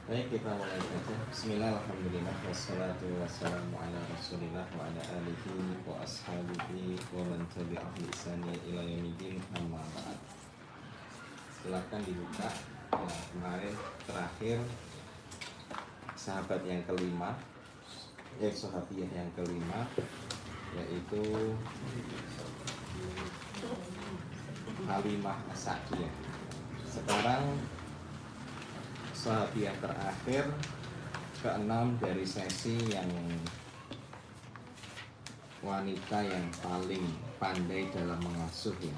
Baik, kita mulai saja. Bismillah, alhamdulillah, wassalatu wassalamu ala rasulillah wa ala alihi wa ashabihi wa man tabi'ahu bi ihsani ila yaumil amma ba'd. Silakan dibuka. Ya, kemarin terakhir sahabat yang kelima, sahabiah yang kelima, yaitu Halimah As-Sa'diyah. Sekarang sahabiah terakhir keenam dari sesi yang wanita yang paling pandai dalam mengasuh ya.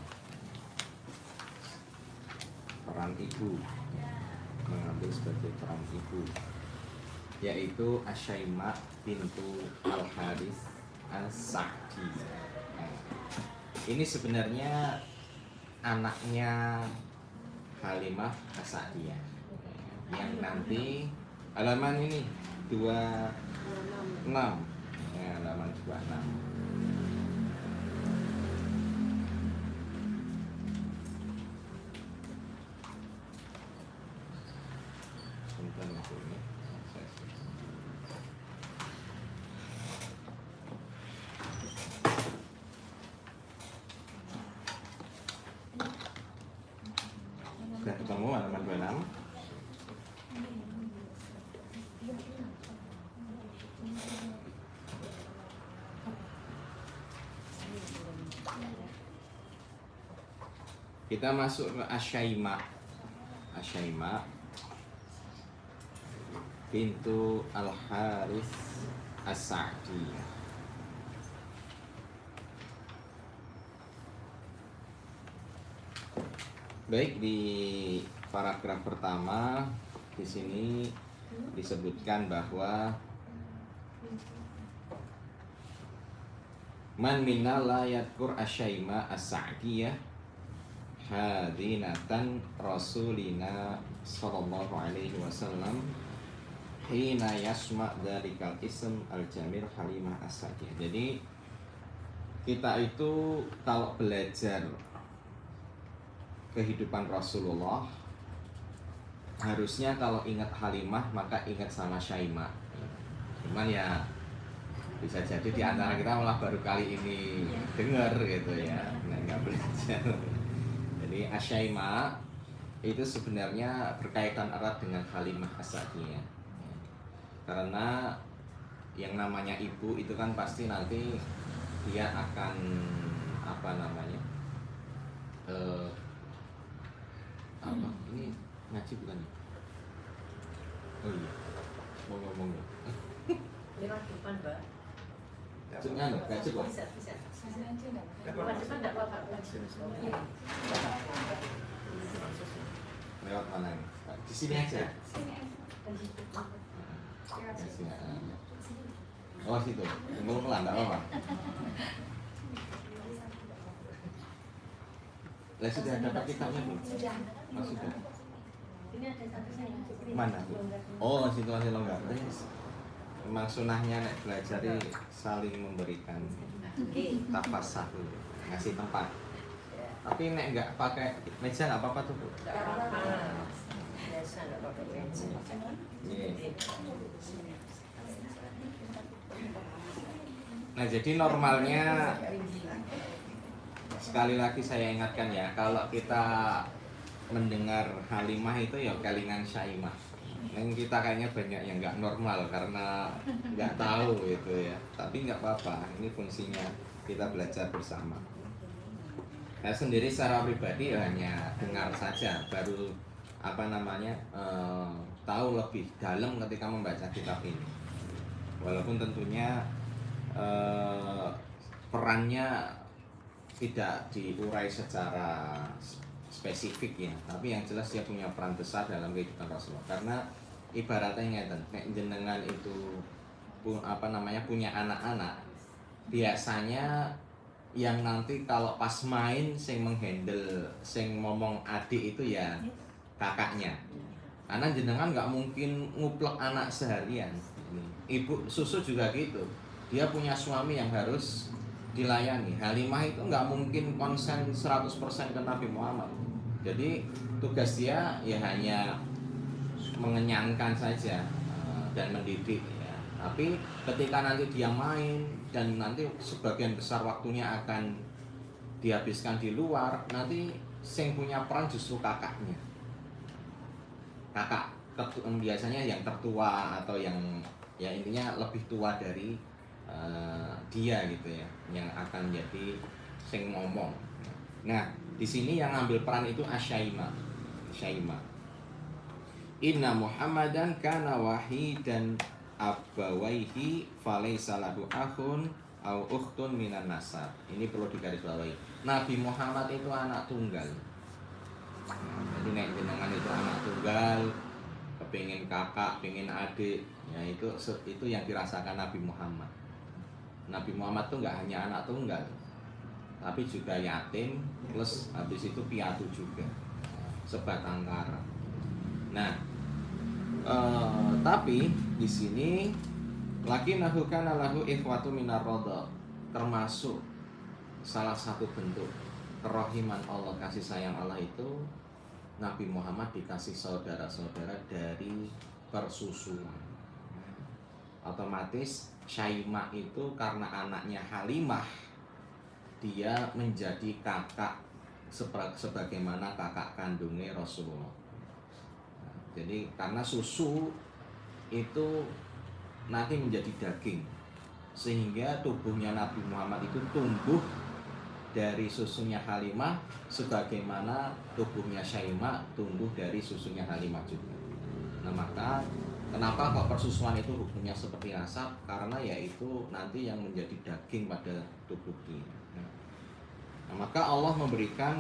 Peran ibu, mengambil sebagai peran ibu, yaitu Asyaimah bintu Al-Harith As-Sa'di. Ini sebenarnya anaknya Halimah As-Sa'diyah yang nanti halaman ini 26 ya, halaman 26. Sebentar aku ini. Sudah ketemu halaman 26. Kita masuk ke Asyaimah. Asyaimah bintu Al-Harith As-Sa'di. Baik, di paragraf pertama di sini disebutkan bahwa man minna la yadkur Asyaimah As-Sa'diyah hadinatan rasulina sallallahu alaihi wasallam hina yasma' dzalikal ism al-jamil Halimah As-Sa'diyah. Jadi kita itu kalau belajar kehidupan Rasulullah, harusnya kalau ingat Halimah maka ingat sama Syaimah. Cuman ya bisa jadi di antara kita malah baru kali ini dengar gitu ya, nggak belajar. Jadi Asyaimah itu sebenarnya berkaitan erat dengan Halimah As-Sa'diyah. Karena yang namanya ibu itu kan pasti nanti dia akan apa namanya? Ini ngaji bukan? Oh iya. Ngomong. Lewat depan, Mbak. Jangan, gak cukup. Bisa. Lewat depan enggak apa-apa. Lewat mana ini? Di sini aja. Oh situ, tunggu pelan, enggak apa-apa. Lah sudah dapat kitabnya belum? Oh, sudah. Ini ada satu saya. Mana Bu? Oh, situasi longgar. Memang sunahnya nek belajar saling memberikan tafasah dulu, ngasih tempat. Tapi nek nggak pakai meja nggak apa-apa tuh Bu. Enggak apa-apa. Biasa enggak pakai meja. Nah, jadi normalnya sekali lagi saya ingatkan ya, kalau kita mendengar Halimah itu ya kelingan Syaimah. Yang kita kayaknya banyak yang nggak normal karena nggak tahu gitu ya. Tapi nggak apa-apa, ini fungsinya kita belajar bersama. Saya sendiri secara pribadi hanya dengar saja, baru tahu lebih dalam ketika membaca kitab ini. Walaupun tentunya perannya tidak diurai secara spesifik ya, tapi yang jelas dia punya peran besar dalam kehidupan Rasulullah. Karena ibaratnya ngeten, nek jenengan itu punya anak-anak, biasanya yang nanti kalau pas main sing menghandle, sing ngomong adik itu ya kakaknya. Karena jenengan nggak mungkin nguplek anak seharian. Ibu susu juga gitu, dia punya suami yang harus dilayani. Halimah itu nggak mungkin konsen 100% ke Nabi Muhammad. Jadi tugas dia ya hanya mengenyangkan saja dan mendidik ya. Tapi ketika nanti dia main dan nanti sebagian besar waktunya akan dihabiskan di luar, nanti sing punya peran justru kakaknya. Kakak biasanya yang tertua atau yang ya intinya lebih tua dari dia gitu ya, yang akan jadi sing ngomong. Nah, di sini yang ambil peran itu Asyaima. Inna Muhammadan kana wahidan abawaihi falaysa lahu akhun au ukhtun minan nasab. Ini perlu digarisbawahi. Nabi Muhammad itu anak tunggal. Jadi nek jenengan itu anak tunggal, kepingin kakak, pengen adik, ya itu yang dirasakan Nabi Muhammad. Nabi Muhammad tuh nggak hanya anak tunggal, tapi juga yatim, plus habis itu piatu juga, sebatang kara. Nah, tapi di sini lagi nahukan lahu ikhwatu minar rodha, termasuk salah satu bentuk kerohiman Allah, kasih sayang Allah itu Nabi Muhammad dikasih saudara-saudara dari persusuan. Otomatis Syaimah itu karena anaknya Halimah, dia menjadi kakak sebagaimana kakak kandungnya Rasulullah. Jadi karena susu itu nanti menjadi daging, sehingga tubuhnya Nabi Muhammad itu tumbuh dari susunya Halimah, sebagaimana tubuhnya Syaimah tumbuh dari susunya Halimah juga. Nah, maka kenapa kok persusuan itu hukumnya seperti nasab? Karena yaitu nanti yang menjadi daging pada tubuh dia. Nah, maka Allah memberikan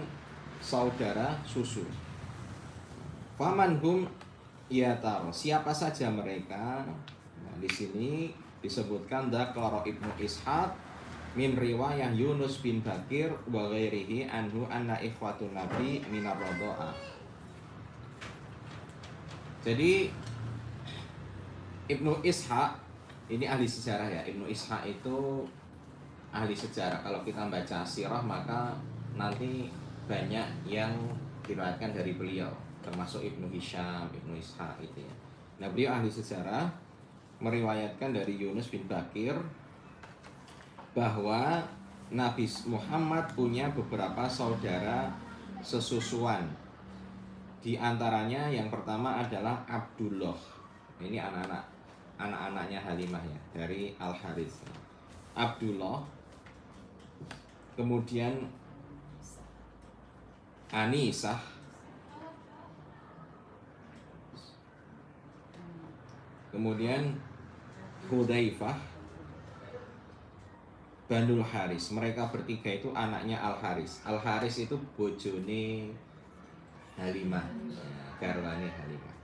saudara susu. Faman hum yatar, siapa saja mereka? Nah, di sini disebutkan dzakara Ibnu Ishaq min riwayah Yunus bin Bakir wa ghairihi anhu anna ikhwatun nabi minar radha'ah. Jadi Ibnu Ishaq ini ahli sejarah ya. Ibnu Ishaq itu ahli sejarah. Kalau kita baca sirah maka nanti banyak yang diriwayatkan dari beliau, termasuk Ibnu Hisham, Ibnu Ishaq itu ya. Nah, beliau ahli sejarah meriwayatkan dari Yunus bin Bakir bahwa Nabi Muhammad punya beberapa saudara sesusuan. Di antaranya yang pertama adalah Abdullah. Ini anak-anaknya Halimah ya, dari Al-Harits. Abdullah, kemudian Anisah, kemudian Hudzaifah, Banul Haris. Mereka bertiga itu anaknya Al-Haris. Al-Haris itu bojone Halimah, garwane Halimah.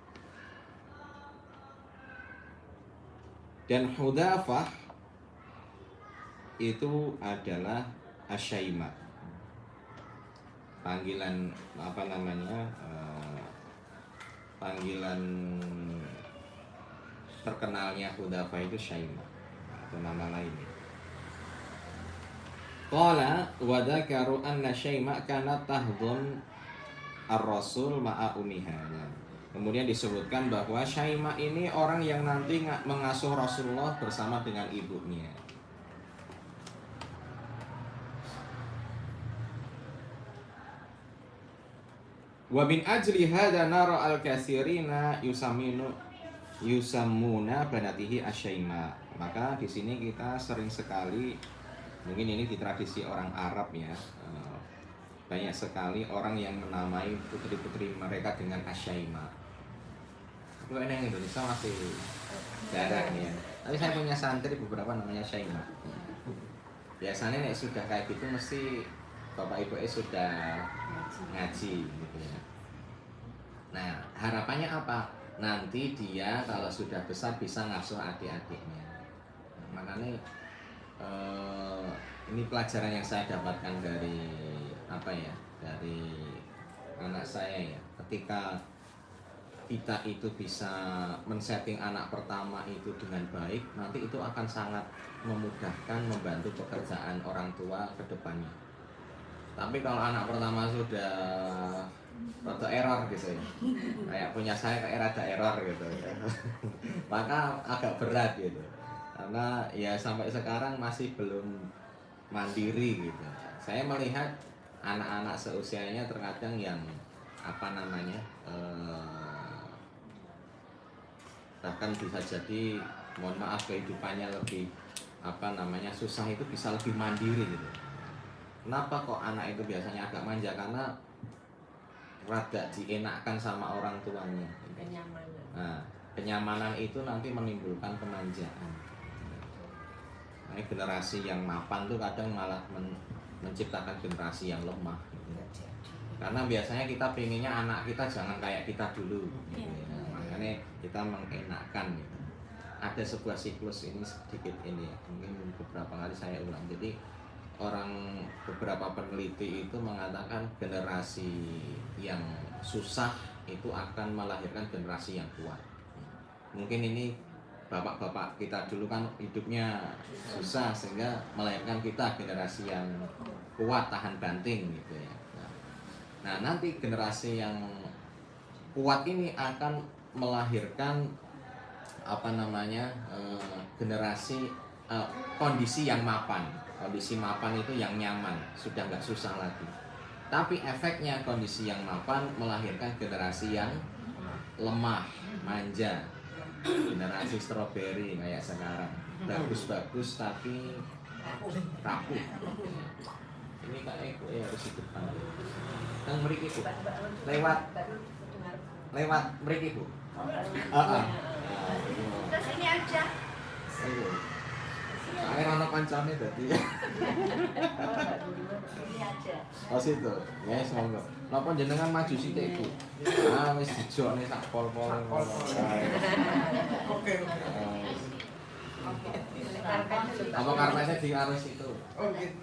Dan Hudzafah itu adalah Asyaimah. Panggilan apa namanya? Panggilan terkenalnya Hudzafah itu Syaimah atau nama lainnya. Qala wa dzakaru anna Syaimah kanat tahdhun ar-rasul ma'a ummiha. Kemudian disebutkan bahwa Syaimah ini orang yang nanti mengasuh Rasulullah bersama dengan ibunya. Wa min ajli hadza nara al-katsirina yusammuna banatihi asyaimah. Maka di sini kita sering sekali, mungkin ini di tradisi orang Arab ya, banyak sekali orang yang menamai putri-putri mereka dengan asyaimah. Kalau yang Indonesia masih jarang ya. Tapi saya punya santri beberapa namanya Syaimah. Biasanya nek sudah kayak gitu mesti bapak ibu sudah ngaji gitu ya. Nah, harapannya apa? Nanti dia kalau sudah besar bisa ngasuh adik-adiknya. Nah, makanya ini pelajaran yang saya dapatkan dari apa ya? Dari anak saya ya. Ketika kita itu bisa men-setting anak pertama itu dengan baik, nanti itu akan sangat memudahkan membantu pekerjaan orang tua ke depannya. Tapi kalau anak pertama sudah rada error gitu ya. Kayak punya saya kayak rada error gitu ya. Maka agak berat gitu. Karena ya sampai sekarang masih belum mandiri gitu. Saya melihat anak-anak seusianya terkadang yang apa namanya bahkan bisa jadi mohon maaf kehidupannya lebih apa namanya susah itu bisa lebih mandiri gitu. Kenapa kok anak itu biasanya agak manja? Karena rada dienakkan sama orang tuanya. Kenyamanan. Nah, kenyamanan itu nanti menimbulkan kemanjaan. Nah, generasi yang mapan tuh kadang malah menciptakan generasi yang lemah. Gitu. Karena biasanya kita pengennya anak kita jangan kayak kita dulu. Gitu. Nah, makanya kita mengenakkan. Gitu. Ada sebuah siklus ini sedikit ini ya, mungkin beberapa kali saya ulang. Jadi beberapa peneliti itu mengatakan generasi yang susah itu akan melahirkan generasi yang kuat. Mungkin ini bapak-bapak kita dulu kan hidupnya susah sehingga melahirkan kita generasi yang kuat tahan banting gitu ya. Nah nanti generasi yang kuat ini akan melahirkan apa namanya generasi kondisi yang mapan. Kondisi mapan itu yang nyaman, sudah nggak susah lagi. Tapi efeknya kondisi yang mapan melahirkan generasi yang lemah, manja. Generasi stroberi kayak sekarang. Bagus-bagus tapi rapuh. Ini kayak harus di depan. Kang mriki Bu. Lewat mriki Bu. Terus ini aja. Ayo. Air anak kancane dadi. Ini aja. Oh situ. Yes, monggo. Napa jenengan maju sithik, Bu? Ah wis dijokne sak pol-pol. Oke. Apa karpetnya di arus itu? Oh gitu.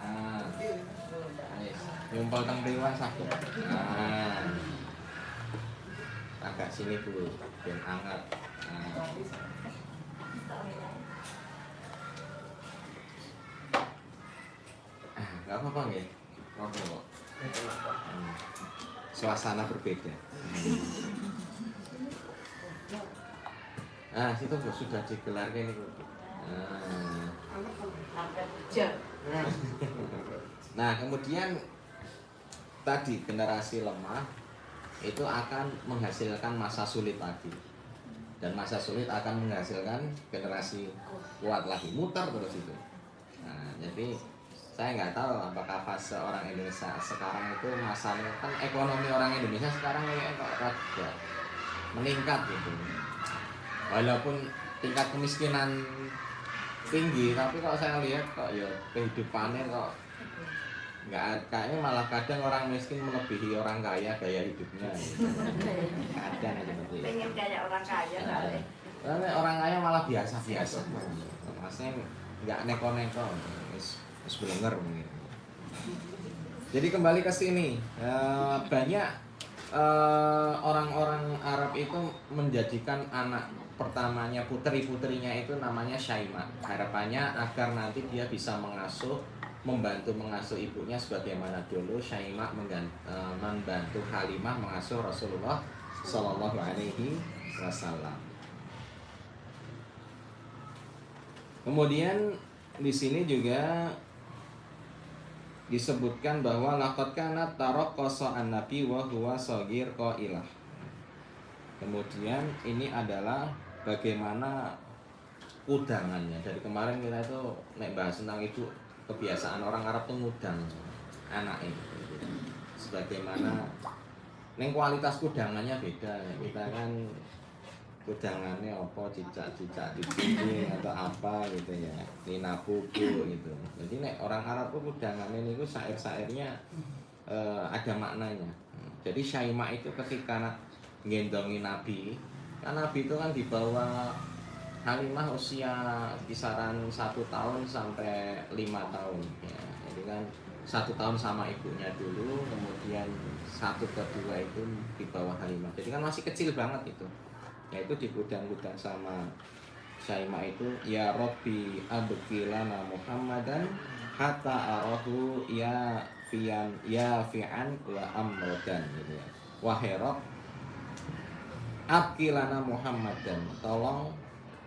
Ah. Yes. Nyumpel teng dewan sakit. Ah. Agak sini Bu, ben anget. Gak apa-apa ya, ngobrol. Suasana berbeda. Nah, situ Bu sudah digelar ini Bu. Nah, kemudian tadi generasi lemah itu akan menghasilkan masa sulit lagi. Dan masa sulit akan menghasilkan generasi kuat lagi, muter terus itu. Nah, jadi saya nggak tahu apakah fase orang Indonesia sekarang itu masanya kan ekonomi orang Indonesia sekarang kok rada meningkat gitu. Walaupun tingkat kemiskinan tinggi, tapi kalau saya lihat kok ya kehidupannya kok nggak, kayaknya malah kadang orang miskin melebihi orang kaya gaya hidupnya. Gitu. Kadang seperti itu. Pengen kayak orang kaya kali. Karena orang kaya malah biasa-biasa. Maksudnya nggak neko-neko, wis belenger mungkin. Jadi kembali ke sini, banyak orang-orang Arab itu menjadikan anak pertamanya putri-putrinya itu namanya Syaimah. Harapannya agar nanti dia bisa membantu mengasuh ibunya sebagaimana dulu Syaimah membantu Halimah mengasuh Rasulullah Shallallahu Alaihi Wasallam. Kemudian di sini juga disebutkan bahwa laqad kanat taraqqasa an-nabi wa huwa shaghir qailah. Kemudian ini adalah bagaimana udangannya. Dari kemarin kita itu bahas tentang itu kebiasaan orang Arab itu ngudang anak itu. Sebagaimana kualitas kudangannya beda. Kita kan kudangannya apa cicak-cicak di sini atau apa gitu ya, lina buku gitu. Jadi orang Arab itu kudangannya itu syair-syairnya ada maknanya. Jadi Syaimah itu ketika ngendongi Nabi, kan Nabi itu kan dibawa Halimah usia kisaran 1 tahun sampai 5 tahun ya. Jadi kan 1 tahun sama ibunya dulu, kemudian 1 kedua itu di bawah Halimah. Jadi kan masih kecil banget itu. Yaitu digudang-gudang sama Syaimah itu, ya Rabbi abqilana Muhammadan hatta arahu ya fi'an wa amrodan gitu ya. Wahai Rabb, abkilana Muhammadan, tolong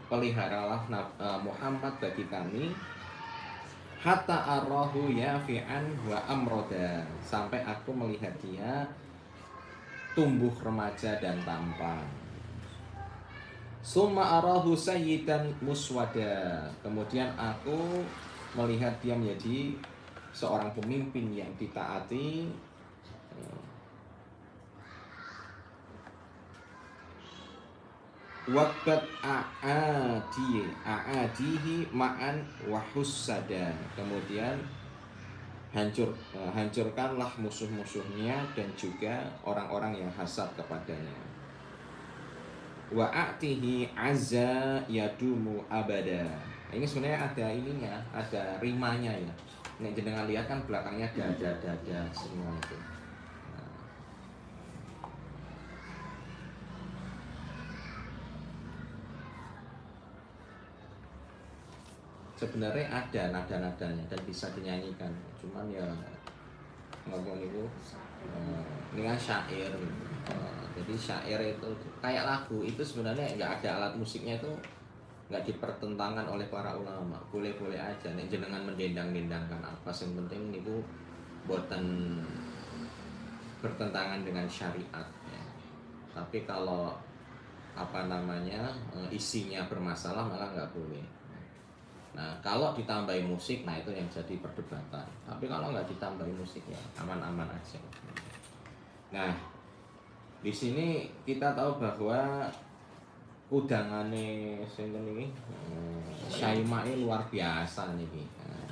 peliharalah Muhammad bagi kami, hatta arahu ya fi'an wa amrodan, sampai aku melihat dia tumbuh remaja dan tampan. Summa arahu sayyidan muswada, kemudian aku melihat dia menjadi seorang pemimpin yang ditaati, waqad a'adihi ma'an wahussada, kemudian hancurkanlah musuh-musuhnya dan juga orang-orang yang hasad kepadanya. Wa a'tihi azza yadumu abada. Ini sebenarnya ada ininya, ada rimanya ya. Nek jenengan lihat kan belakangnya dada semua itu. Sebenarnya ada nada-nadanya dan bisa dinyanyikan, cuman ya ngomong itu ini kan syair gitu. Jadi syair itu kayak lagu, itu sebenarnya nggak ada alat musiknya, itu nggak dipertentangkan oleh para ulama, boleh-boleh aja nih jenengan mendendang-dendangkan apa, yang penting itu buatan bertentangan dengan syariat ya. Tapi kalau apa namanya isinya bermasalah malah nggak boleh. Nah kalau ditambahi musik, nah itu yang jadi perdebatan. Tapi kalau nggak ditambahi musik ya aman-aman aja. Nah di sini kita tahu bahwa udangane sinten iki Syaimai luar biasa niki.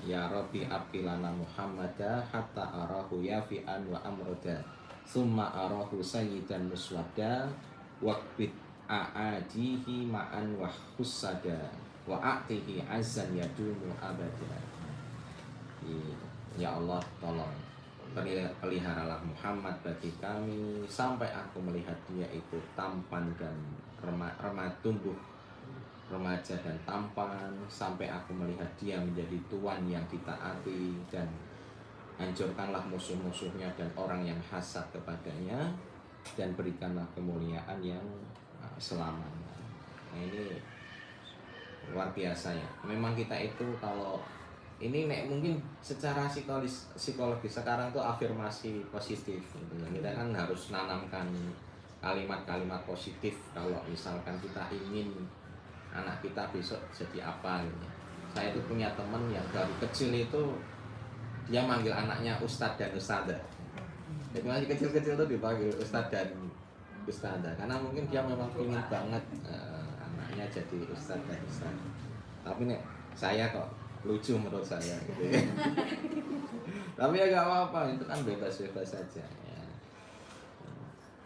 Ya Rabbi abqilana Muhammada hatta arahu yafi'an wa amroda summa arahu sayyidan muswada waqbit a'adihi ma'an wa hussada wa a'tihi azan yadumu abada. Ya Allah, tolong peliharalah Muhammad bagi kami sampai aku melihat dia itu tampan dan tumbuh remaja dan tampan, sampai aku melihat dia menjadi tuan yang ditaati, dan hancurkanlah musuh-musuhnya dan orang yang hasad kepadanya, dan berikanlah kemuliaan yang selamanya. Nah ini luar biasa ya. Memang kita itu kalau ini mungkin secara psikologis sekarang tuh afirmasi positif gitu. Kita kan harus nanamkan kalimat-kalimat positif kalau misalkan kita ingin anak kita besok jadi apa gitu. Saya itu punya teman yang dari kecil itu dia manggil anaknya Ustadz dan Ustadzah. Jadi masih kecil-kecil tuh dipanggil Ustadz dan Ustadzah karena mungkin dia memang ingin banget anaknya jadi Ustadz dan Ustadzah. Tapi nih saya kok lucu menurut saya gitu ya. Tapi ya gak apa-apa, itu kan bebas-bebas saja ya.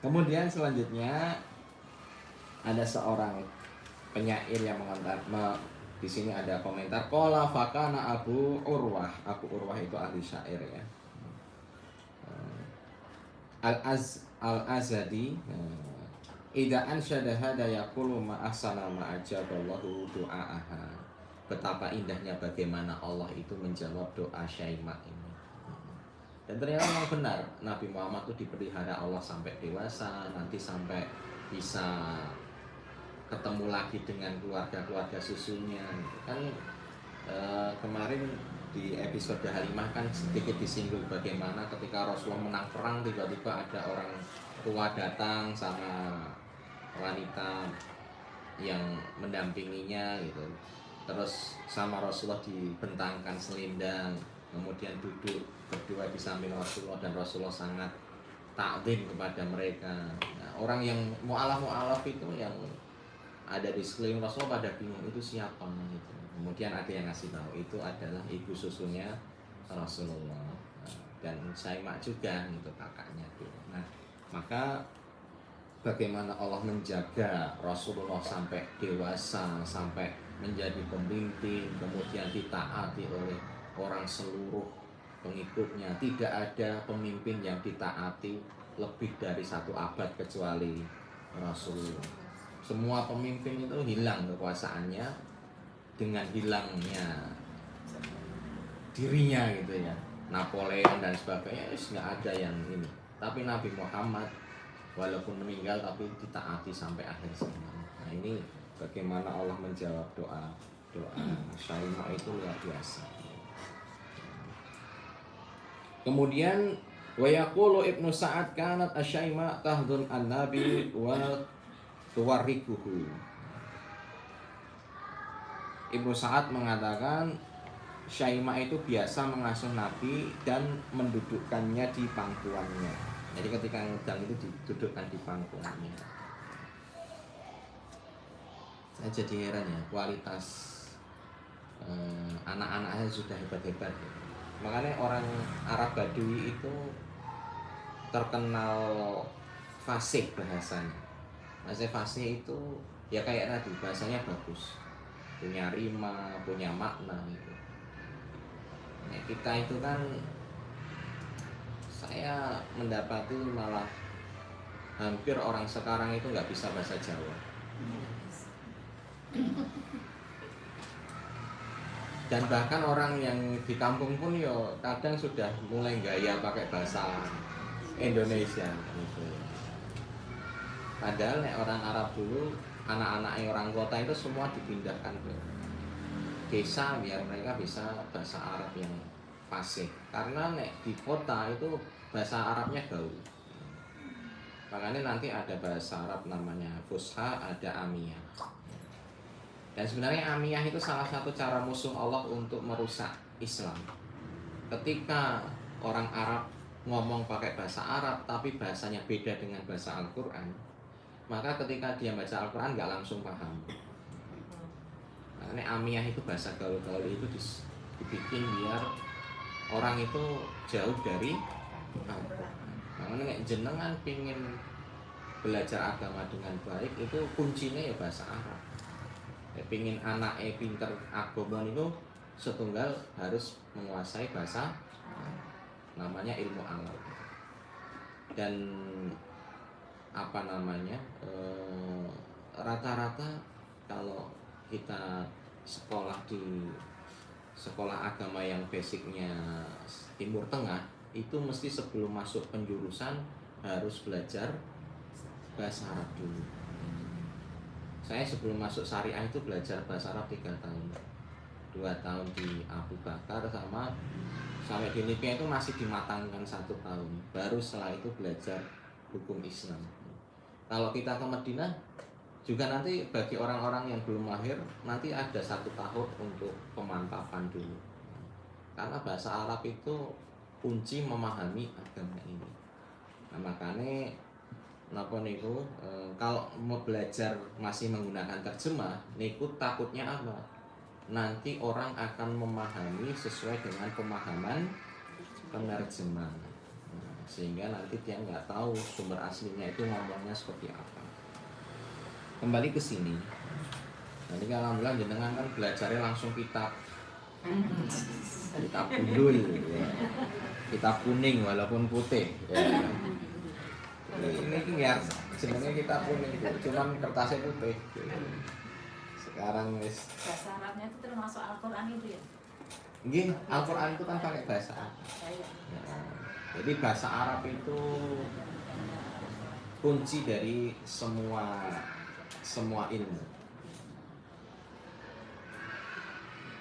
Kemudian selanjutnya ada seorang penyair yang di sini ada komentar qala fakana Abu Urwah itu ahli syair ya. Al-Azadi idza ansyada hada yaqulu ma ahsana ma ajaballahu du'aaha. Betapa indahnya bagaimana Allah itu menjawab doa Syaimah ini. Dan ternyata memang benar, Nabi Muhammad itu dipelihara Allah sampai dewasa, nanti sampai bisa ketemu lagi dengan keluarga-keluarga susunya. Kan kemarin di episode Halimah kan sedikit disinggung bagaimana ketika Rasulullah menang perang, tiba-tiba ada orang tua datang sama wanita yang mendampinginya gitu. Terus sama Rasulullah dibentangkan selendang, kemudian duduk berdua di samping Rasulullah, dan Rasulullah sangat takzim kepada mereka. Nah, orang yang mu'alaf itu yang ada di sekeliling Rasulullah pada bingung itu siapa gitu. Kemudian ada yang ngasih tahu itu adalah ibu susunya Rasulullah, dan Syaimah juga itu kakaknya tuh. Nah maka bagaimana Allah menjaga Rasulullah sampai dewasa, sampai menjadi pemimpin, kemudian ditaati oleh orang seluruh pengikutnya. Tidak ada pemimpin yang ditaati lebih dari 1 abad kecuali Rasulullah. Semua pemimpin itu hilang kekuasaannya dengan hilangnya dirinya gitu ya. Napoleon dan sebagainya nggak ada yang ini. Tapi Nabi Muhammad walaupun meninggal tapi ditaati sampai akhir zaman. Nah ini bagaimana Allah menjawab doa Syaimah itu luar biasa. Kemudian wa yaqulu Ibnu Sa'ad kanat asyaimah tahdun an-nabi wa tuwarrikuhu. Ibnu Sa'ad mengatakan Syaimah itu biasa mengasuh Nabi dan mendudukkannya di pangkuannya. Jadi ketika ngedang itu didudukkan di pangkuannya. Saya jadi heran ya, kualitas anak-anaknya sudah hebat-hebat ya. Makanya orang Arab Badui itu terkenal fasih bahasanya. Maksudnya fasih itu ya kayak tadi, bahasanya bagus, punya rima, punya makna gitu. Nah, kita itu kan, saya mendapati malah hampir orang sekarang itu nggak bisa bahasa Jawa. Dan bahkan orang yang di kampung pun yo kadang sudah mulai gaya pakai bahasa Indonesia gitu. Padahal orang Arab dulu, anak-anak orang kota itu semua dipindahkan ke desa biar mereka bisa bahasa Arab yang fasih. Karena di kota itu bahasa Arabnya gaul. Makanya nanti ada bahasa Arab namanya Fusha, ada Amiyah. Dan sebenarnya Amiyah itu salah satu cara musuh Allah untuk merusak Islam. Ketika orang Arab ngomong pakai bahasa Arab tapi bahasanya beda dengan bahasa Al-Quran, maka ketika dia baca Al-Quran nggak langsung paham. Makanya Amiyah itu bahasa gaul-gaul itu dibikin biar orang itu jauh dari Al-Quran. Makanya jenengan pingin belajar agama dengan baik itu kuncinya ya bahasa Arab. Pingin anaknya pinter agama itu setunggal harus menguasai bahasa namanya ilmu alam. Dan apa namanya rata-rata kalau kita sekolah di sekolah agama yang basicnya Timur Tengah itu mesti sebelum masuk penjurusan harus belajar bahasa Arab dulu. Saya sebelum masuk syariah itu belajar bahasa Arab 3 tahun, 2 tahun di Abu Bakar sampai di Libya itu masih dimatangkan 1 tahun. Baru setelah itu belajar hukum Islam. Kalau kita ke Madinah juga nanti bagi orang-orang yang belum mahir nanti ada 1 tahun untuk pemantapan dulu. Karena bahasa Arab itu kunci memahami agama ini. Nah, makanya napa niku kalau mau belajar masih menggunakan terjemah niku takutnya apa? Nanti orang akan memahami sesuai dengan pemahaman penerjemah. Sehingga nanti dia nggak tahu sumber aslinya itu ngomongnya seperti apa. Kembali ke sini. Nanti alhamdulillah jenengan kan belajarnya langsung kitab gundul ya. Kitab kuning walaupun putih ya. Ini ya sebenarnya kita kuning itu cuman kertasnya putih. Sekarang wis bahasa Arabnya itu termasuk Al-Quran itu ya? Nggih, Al-Quran itu kan pakai bahasa Arab. Ya, jadi bahasa Arab itu kunci dari semua ilmu.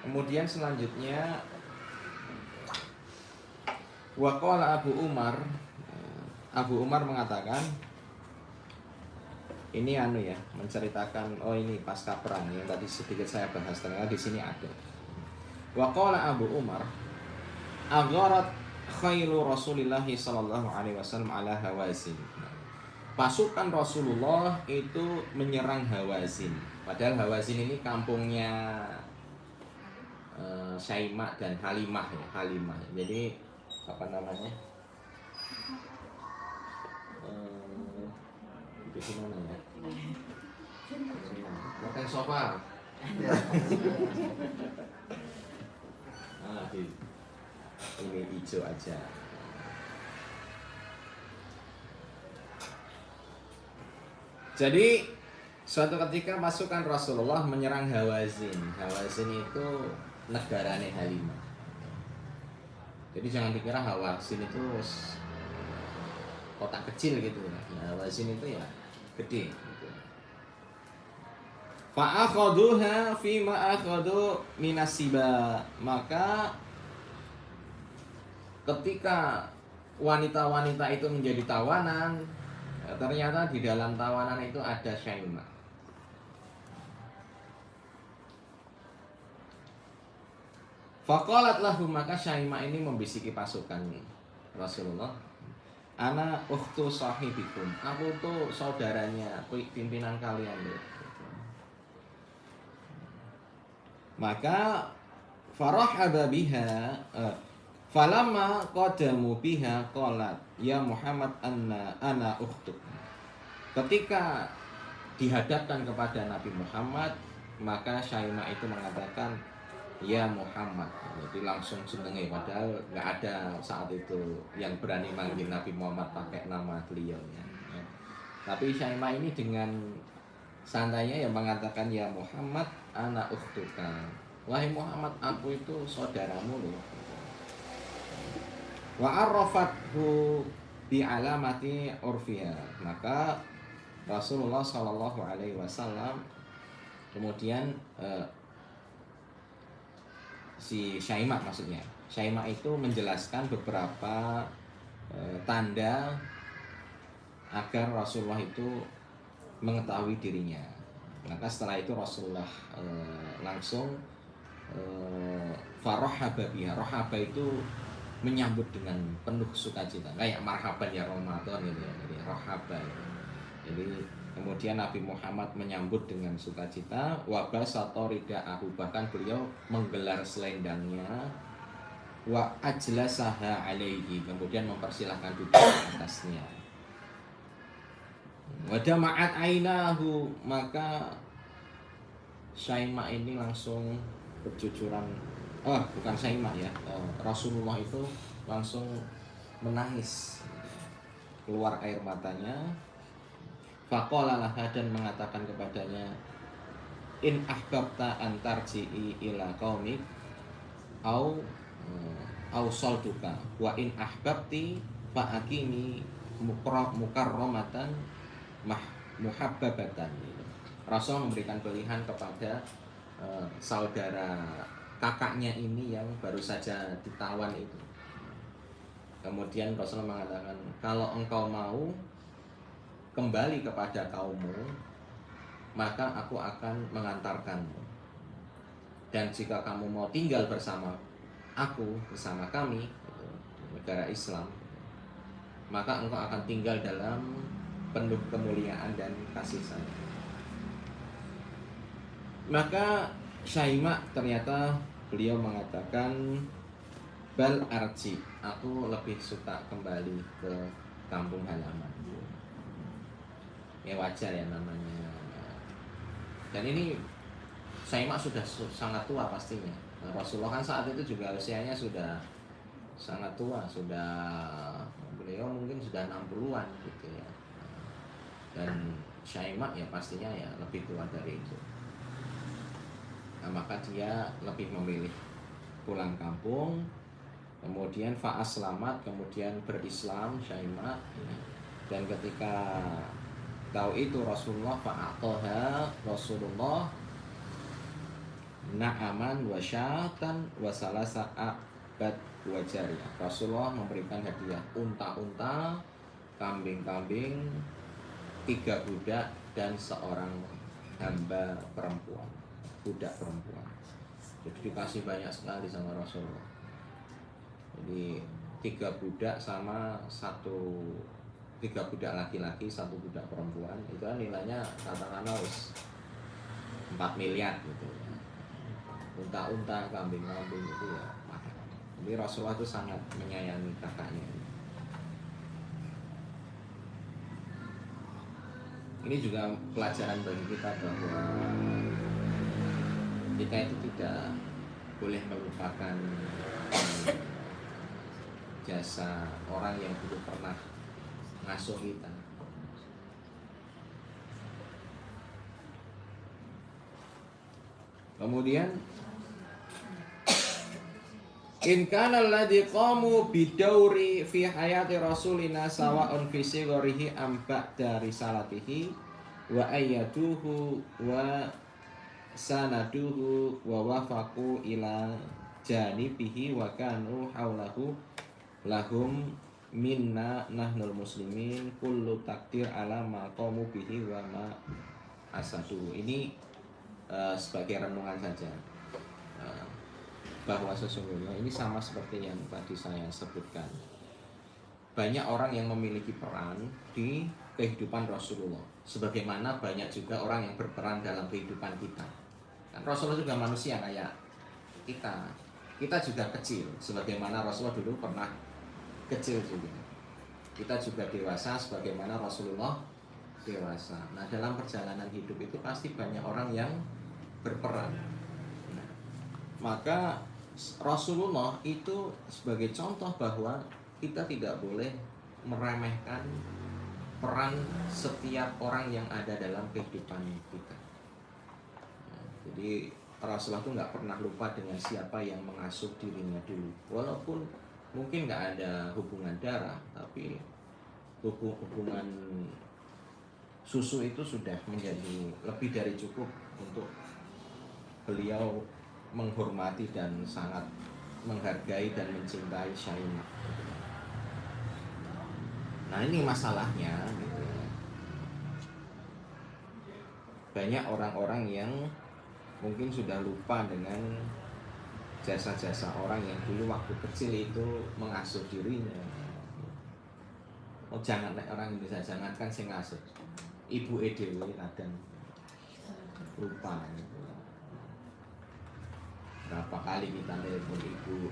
Kemudian selanjutnya waqala Abu Umar mengatakan ini menceritakan ini pasca perang yang tadi sedikit saya bahas ternyata di sini ada. Waqala Abu Umar agharat khairu Rasulillah sallallahu alaihi wasallam ala Hawazin. Pasukan Rasulullah itu menyerang Hawazin. Padahal Hawazin ini kampungnya Syaimah dan Halimah ya, Halimah. Jadi apa namanya? Di mana ya? Makan sofa. Ini hijau aja. Jadi suatu ketika pasukan Rasulullah menyerang Hawazin. Hawazin itu negarane Halimah. Jadi jangan dikira Hawasin itu kotak kecil gitu. Nah, Hawasin itu ya gede gitu. Fa'akhaduha fima akhadu minasiba. Maka ketika wanita-wanita itu menjadi tawanan, ternyata di dalam tawanan itu ada Syaimah. Faqalat lahu, maka Syaimah ini membisiki pasukan Rasulullah, ana ukhtu sahibikum, aku tuh saudaranya pimpinan kalian deh. Maka farahaba biha, falamma qadamu biha qalat ya Muhammad ana ukhtuk. Ketika dihadapkan kepada Nabi Muhammad, maka Syaimah itu mengatakan ya Muhammad. Jadi langsung senengnya, padahal nggak ada saat itu yang berani manggil Nabi Muhammad pakai nama beliaunya. Tapi Syaimah ini dengan santainya yang mengatakan ya Muhammad ana ukhtuka. Wahai Muhammad, aku itu saudaramu loh. Wa arrafathu bi alamati urfiha. Maka Rasulullah Shallallahu Alaihi Wasallam kemudian si Syaimah, maksudnya Syaimah itu menjelaskan beberapa tanda agar Rasulullah itu mengetahui dirinya. Maka setelah itu Rasulullah langsung farahaba biha. Rohaba itu menyambut dengan penuh sukacita, kayak marhaban ya Ramadan gitu ya. Jadi rohaba itu. Jadi kemudian Nabi Muhammad menyambut dengan sukacita, wa basata ridaahu, bahkan beliau menggelar selendangnya, wa ajlasaha alaihi, kemudian mempersilahkan duduk di atasnya. Wa dama'at ainahu, maka Syaimah ini langsung bercucuran, bukan Syaimah ya, Rasulullah itu langsung menangis, keluar air matanya. Faqala laha, dan mengatakan kepadanya, in ahbabta an tarji'i ila qaumik au salduka wa in ahbabti fa aqimi mukarramatan muhabbabatan. Rasul memberikan pilihan kepada saudara kakaknya ini yang baru saja ditawan itu. Kemudian Rasul mengatakan, kalau engkau mau kembali kepada kaummu, maka aku akan mengantarkanmu. Dan jika kamu mau tinggal bersama aku, bersama kami, negara Islam, maka engkau akan tinggal dalam penuh kemuliaan dan kasih sayang. Maka Syaimah ternyata beliau mengatakan, bal arji, aku lebih suka kembali ke kampung halaman. Ya wajar ya namanya. Dan ini Syaimah sudah sangat tua pastinya. Rasulullah kan saat itu juga usianya sudah sangat tua, beliau mungkin sudah 60-an gitu ya. Dan Syaimah ya pastinya ya lebih tua dari itu. Nah, maka dia lebih memilih pulang kampung, kemudian fa'aslamat, kemudian berislam Syaimah. Dan ketika tahu itu Rasulullah, fa'atoha Rasulullah na'aman wa syatan wa salasa abad wa jariyah. Rasulullah memberikan hadiah unta-unta, kambing-kambing, 3 budak dan seorang hamba perempuan, budak perempuan. Jadi dikasih banyak sekali sama Rasulullah. Jadi 3 budak sama 3 budak laki-laki, 1 budak perempuan, itu kan nilainya katakanlah 4 miliar gitu ya. Unta-unta, kambing-kambing itu ya mahal. Jadi Rasulullah itu sangat menyayangi kakaknya. Ini juga pelajaran bagi kita bahwa kita itu tidak boleh melupakan jasa orang yang dulu pernah ngasuh kita. Kemudian In kana alladhi qamu bidawri fi hayati rasulina sawa'un fi sigarihi am ba'da risalatihi wa ayyaduhu wa sanaduhu wa wafaqu ila janibihi wa kanu haulahu lahum minna nahnul muslimin kullu takdir ala ma qamu bihi wa ma asadu. Ini sebagai renungan saja, bahwa sesungguhnya ini sama seperti yang tadi saya sebutkan. Banyak orang yang memiliki peran di kehidupan Rasulullah, sebagaimana banyak juga orang yang berperan dalam kehidupan kita. Kan Rasulullah juga manusia kayak kita. Kita juga kecil, sebagaimana Rasulullah dulu pernah kecil juga. Kita juga dewasa, sebagaimana Rasulullah dewasa. Nah, dalam perjalanan hidup itu pasti banyak orang yang berperan. Nah, maka Rasulullah itu sebagai contoh bahwa kita tidak boleh meremehkan peran setiap orang yang ada dalam kehidupan kita. Nah, jadi Rasulullah itu nggak pernah lupa dengan siapa yang mengasuh dirinya dulu. Walaupun mungkin nggak ada hubungan darah, tapi hubungan susu itu sudah menjadi lebih dari cukup untuk beliau menghormati dan sangat menghargai dan mencintai Syainah. Nah, ini masalahnya gitu. Banyak orang-orang yang mungkin sudah lupa dengan jasa-jasa orang yang dulu waktu kecil itu mengasuh dirinya. Oh, jangan orang Indonesia, jangankan sing ngasuh, ibu dewe kadang lupa gitu. Berapa kali kita telepon ibu,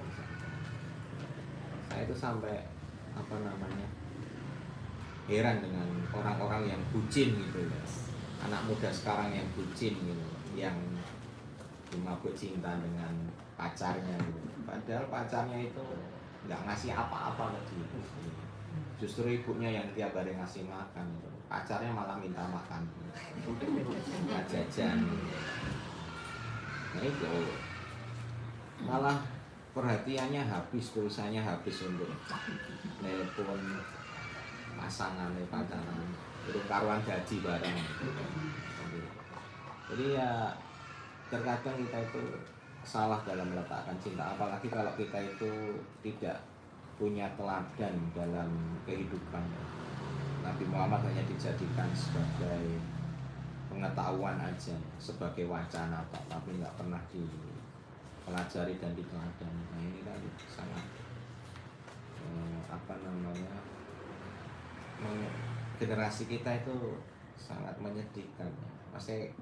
saya itu sampai heran dengan orang-orang yang bucin gitu ya, anak muda sekarang yang bucin gitu, yang mabuk cinta dengan pacarnya gitu. Padahal pacarnya itu nggak ngasih apa-apa ke dia, justru ibunya yang tiap hari ngasih makan gitu. Pacarnya malah minta makan, nggak jajan gitu. Nah itu malah perhatiannya habis, pulsanya habis untuk telepon pasangan, pacaran, urung karuan gaji barang. Jadi ya terkadang kita itu salah dalam meletakkan cinta, apalagi kalau kita itu tidak punya teladan dalam kehidupan. Nabi Muhammad hanya dijadikan sebagai pengetahuan aja, sebagai wacana, tapi nggak pernah dipelajari dan diteladani. Nah ini kan sangat generasi kita itu sangat menyedihkan, pasti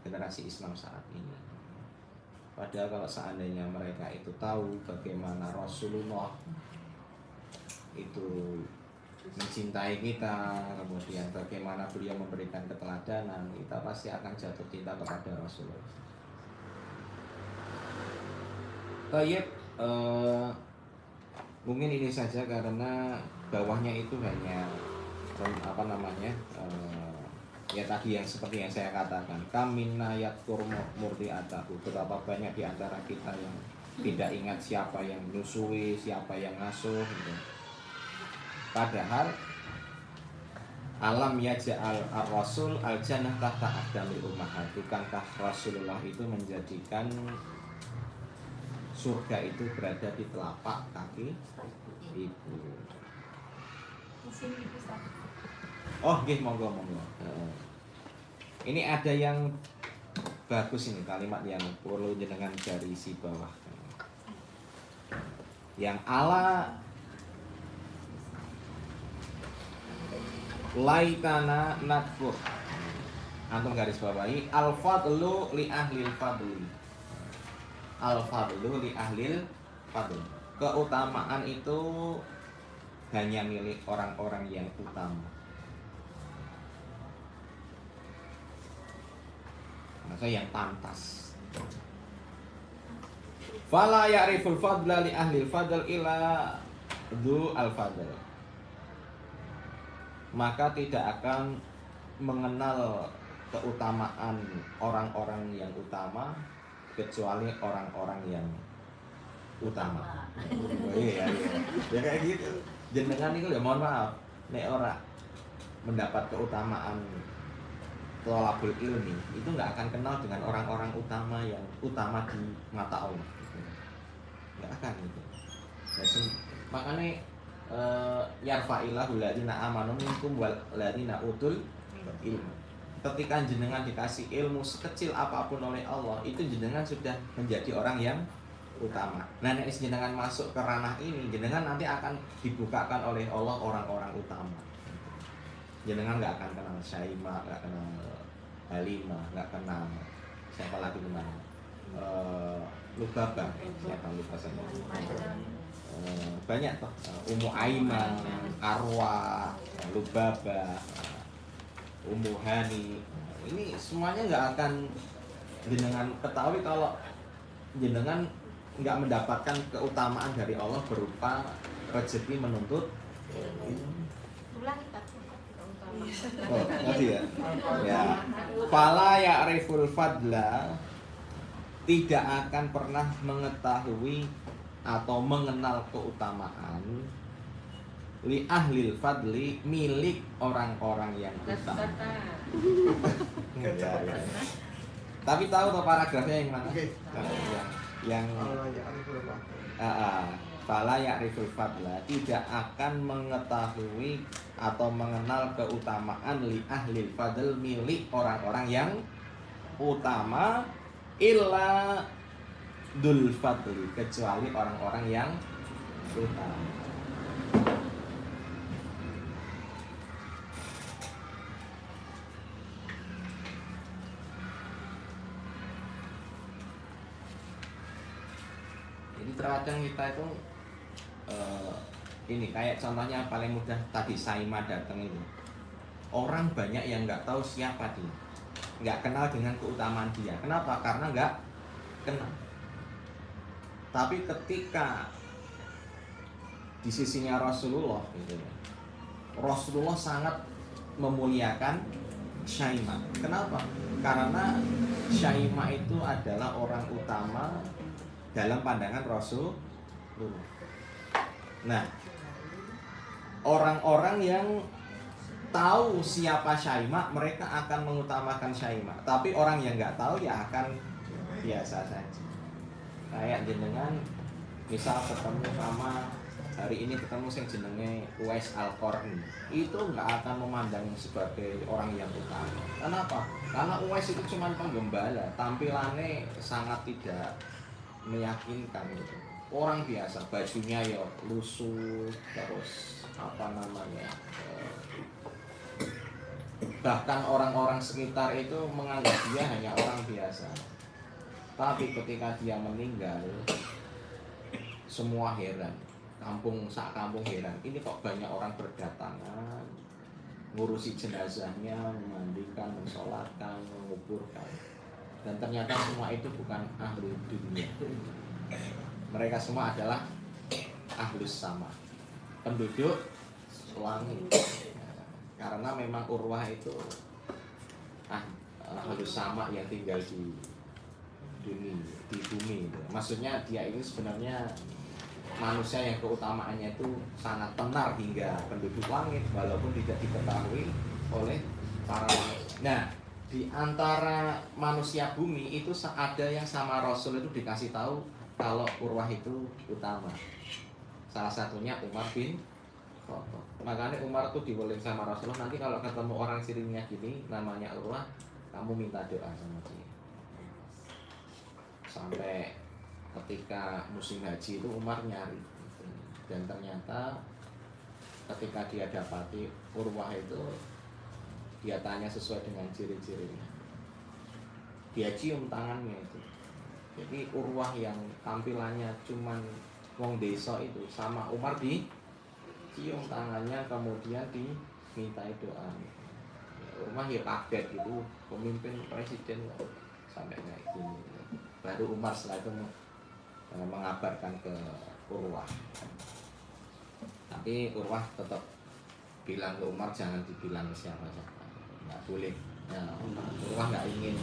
generasi Islam saat ini. Padahal kalau seandainya mereka itu tahu bagaimana Rasulullah itu mencintai kita, kemudian bagaimana beliau memberikan keteladanan, kita pasti akan jatuh cinta kepada Rasulullah. Baik, mungkin ini saja karena bawahnya itu hanya ya tadi yang seperti yang saya katakan, kamina yatkur murdiatahu, betapa banyak di antara kita yang tidak ingat siapa yang menyusui, siapa yang ngasuh gitu. Padahal alam yaj'al ar-rasul al-jannah tahta aqdamil ummahat. Bukankah Rasulullah itu menjadikan surga itu berada di telapak kaki ibu. Oh, nggih, monggo. Ini ada yang bagus ini, kalimat yang perlu jenengan garis bawah. Yang ala laitana nakfur. Antum garis bawahi al-fadlu li ahlil fadli. Al-fadlu li ahlil fadli. Keutamaan itu hanya milik orang-orang yang utama. Maksudnya yang pantas. Fala ya'riful fadla li ahlil fadl illa du al-fadl. Maka tidak akan mengenal keutamaan orang-orang yang utama kecuali orang-orang yang utama. Oh, iya, iya. Ya kayak gitu. Jenengan itu ya mohon maaf, nek ora mendapat keutamaan thalabul ilmi itu nggak akan kenal dengan orang-orang utama yang utama di mata Allah. Nggak akan gitu. Ya, makanya yarfa'illahu alladziina aamanu minkum wal ladziina utul ilmu. Ketika jenengan dikasih ilmu sekecil apapun oleh Allah, itu jenengan sudah menjadi orang yang utama. Nah, nek jenengan masuk ke ranah ini, jenengan nanti akan dibukakan oleh Allah orang-orang utama. Jenengan nggak akan kenal Syaimah, nggak kenal Halimah, nggak kenal siapa lagi kemana, Lubabah, siapa lupa saya. Banyak toh, Ummu Aiman, Arwah, Lubabah, Ummu Hani. Ini semuanya nggak akan jenengan ketahui kalau jenengan nggak mendapatkan keutamaan dari Allah berupa rezeki menuntut ilmu. Ulangi Pak. Oh, ngerti ya? Ya. Fala ya'riful fadla, tidak akan pernah mengetahui atau mengenal keutamaan li ahlil fadli, milik orang-orang yang utama. Ya, ya. Tapi tahu toh paragrafnya yang mana? Yang fala ya'riful fadla, tidak akan mengetahui atau mengenal keutamaan li ahlil fadl, milik orang-orang yang utama, illa dul fadli, kecuali orang-orang yang utama. Jadi terkadang kita itu ini kayak contohnya paling mudah tadi Saima datang itu, orang banyak yang nggak tahu siapa dia, nggak kenal dengan keutamaan dia. Kenapa? Karena nggak kenal. Tapi ketika di sisinya Rasulullah gitu, Rasulullah sangat memuliakan Syaimah. Kenapa? Karena Syaimah itu adalah orang utama dalam pandangan Rasulullah. Nah, orang-orang yang tahu siapa Syaimah, mereka akan mengutamakan Syaimah. Tapi orang yang nggak tahu ya akan biasa saja. Kayak jenengan misal ketemu sama hari ini ketemu yang jenenge Uwais Al-Qarni, itu nggak akan memandang sebagai orang yang utama. Kenapa? Karena Uwais itu cuma penggembala, tampilannya sangat tidak meyakinkan gitu. Orang biasa, bajunya ya lusuh, terus apa namanya, bahkan orang-orang sekitar itu menganggap dia hanya orang biasa. Tapi ketika dia meninggal, semua heran, sak kampung heran. Ini kok banyak orang berdatangan, ngurusi jenazahnya, memandikan, mensolatkan, menguburkan. Dan ternyata semua itu bukan ahli dunia. Mereka semua adalah ahlus sama, penduduk langit. Karena memang Urwah itu ahlus sama yang tinggal di bumi. Maksudnya dia ini sebenarnya manusia yang keutamaannya itu sangat tenar hingga penduduk langit, walaupun tidak diketahui oleh para manusia. Nah, di antara manusia bumi itu ada yang sama Rasul itu dikasih tahu kalau Urwah itu utama. Salah satunya Umar bin Khattab. Makanya Umar tuh dibolehin sama Rasulullah, nanti kalau ketemu orang sirinya gini namanya Urwah, kamu minta doa sama dia. Sampai ketika musim haji itu Umar nyari, dan ternyata ketika dia dapati Urwah itu, dia tanya sesuai dengan ciri-cirinya, dia cium tangannya itu. Jadi Urwah yang tampilannya cuman wong desa itu sama Umar di cium tangannya, kemudian dimintai doa. Umar ya kaget gitu, pemimpin presiden sampai kayak gini. Baru Umar setelah itu mengabarkan ke Urwah. Tapi Urwah tetap bilang ke Umar jangan dibilang ke siapa-siapa, nggak boleh. Ya, Urwah nggak ingin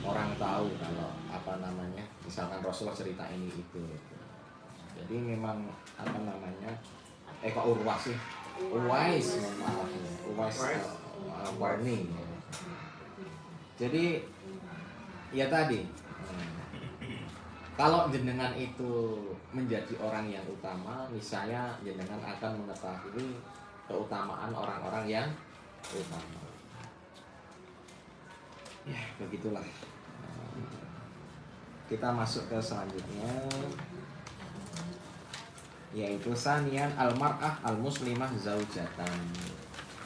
orang tahu kalau apa namanya, misalkan Rasulullah cerita ini itu. Jadi memang apa namanya? Kok Urwah sih? Uwais, maaf. Uwais warning. Jadi ya tadi, kalau jenengan itu menjadi orang yang utama, misalnya jenengan akan mengetahui keutamaan orang-orang yang utama. Ya, begitulah. Kita masuk ke selanjutnya, yaitu sanian al-mar'ah al-muslimah zaujatan.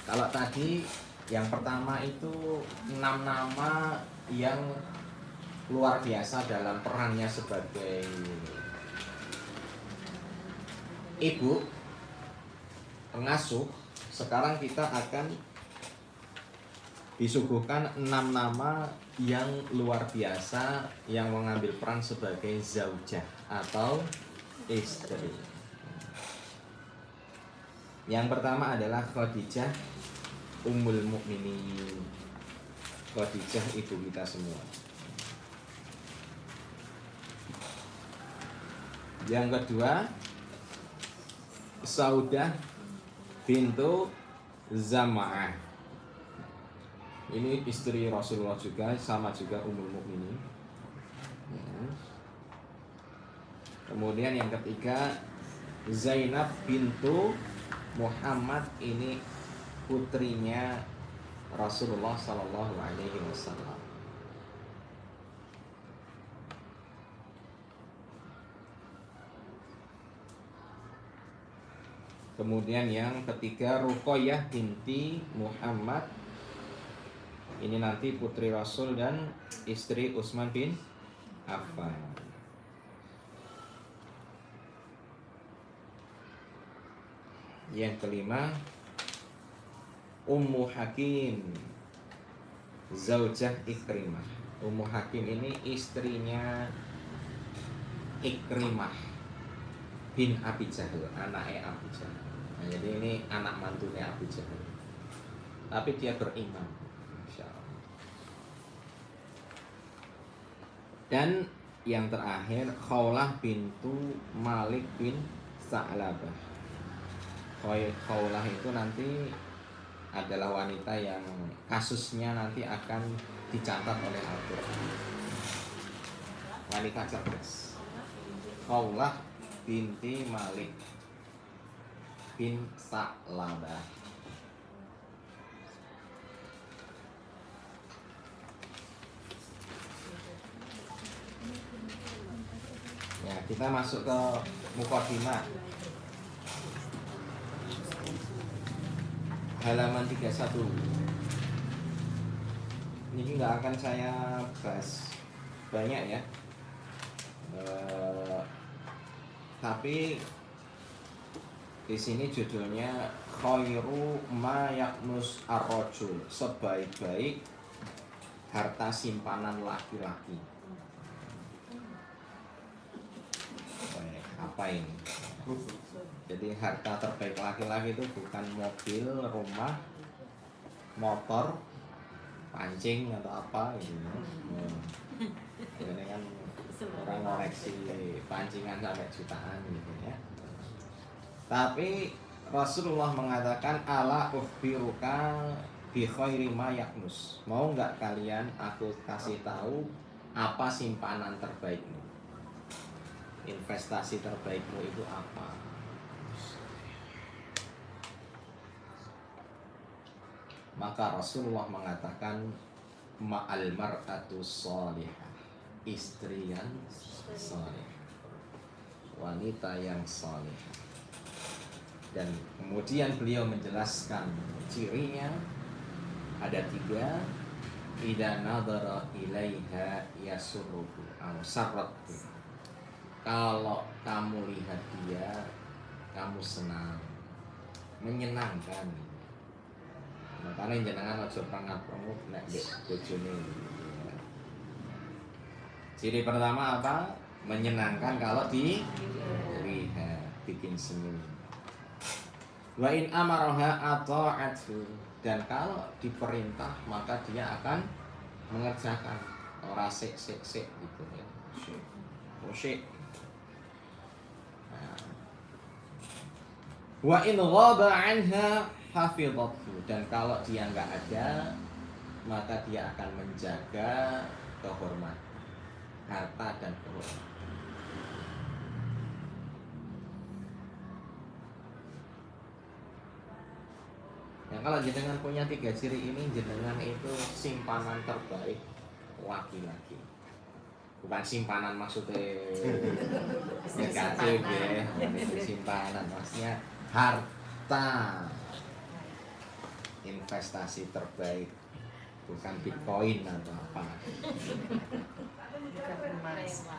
Kalau tadi yang pertama itu 6 nama yang luar biasa dalam perannya sebagai ibu pengasuh. Sekarang kita akan disuguhkan 6 nama yang luar biasa yang mengambil peran sebagai zaujah atau istri. Yang pertama adalah Khadijah Ummul Mukminin. Khadijah ibu kita semua. Yang kedua Saudah bintu Zam'ah. Ini istri Rasulullah juga, sama juga Ummul Mukminin. Kemudian yang ketiga Zainab bintu Muhammad, ini putrinya Rasulullah Sallallahu Alaihi Wasallam. Kemudian yang ketiga Ruqayyah binti Muhammad, ini nanti putri Rasul dan istri Utsman bin Affan. Yang kelima Ummu Hakim zaujah Ikrimah. Ummu Hakim ini istrinya Ikrimah bin Abi Jahal, anaknya Abi Jahal. Nah, jadi ini anak mantunya Abi Jahal, tapi dia beriman, Masya Allah. Dan yang terakhir Khawlah bintu Malik bin Sa'labah. Khawlah itu nanti adalah wanita yang kasusnya nanti akan dicatat oleh Al-Quran. Wanita cerdas. Khawlah binti Malik bin Sa'labah. Ya, kita masuk ke Muqaddimah. Halaman 31. Ini nggak akan saya bahas banyak ya. Tapi di sini judulnya khairu ma yaknus ar-rajul, sebaik-baik harta simpanan laki-laki. Apa ini? Jadi harta terbaik laki-laki itu bukan mobil, rumah, motor, pancing atau apa gitu. Ini kan orang ngoleksi pancingan sampai jutaan gitu ya. Tapi Rasulullah mengatakan ala ukhbiruka bi khairi ma yaknus. Mau nggak kalian aku kasih tahu apa simpanan terbaikmu? Investasi terbaikmu itu apa? Maka Rasulullah mengatakan ma'al mar'atu shalihah, istri yang saleh, wanita yang saleh. Dan kemudian beliau menjelaskan cirinya ada 3. Idza nadhara ilaiha yasurruhu aw sarratu. Kalau kamu lihat dia, kamu senang, menyenangkan. Makanya jenengan aja prangat-prangut nek mbek bojone. Ciri pertama apa? Menyenangkan kalau dilihat, bikin senyum. Wa in amaraha ata'athu, dan kalau diperintah maka dia akan mengerjakan. Ora sik gitu ya. Syik. Wa in ghaba anha hafizathu, dan kalau dia nggak ada maka dia akan menjaga kehormatan, harta dan kehormatan. Ya, kalau jenengan punya 3 ciri ini, jenengan itu simpanan terbaik laki-laki. Bukan simpanan maksudnya negatif ya, itu simpanan maksudnya harta, investasi terbaik, bukan bitcoin atau apa. Bukan emas.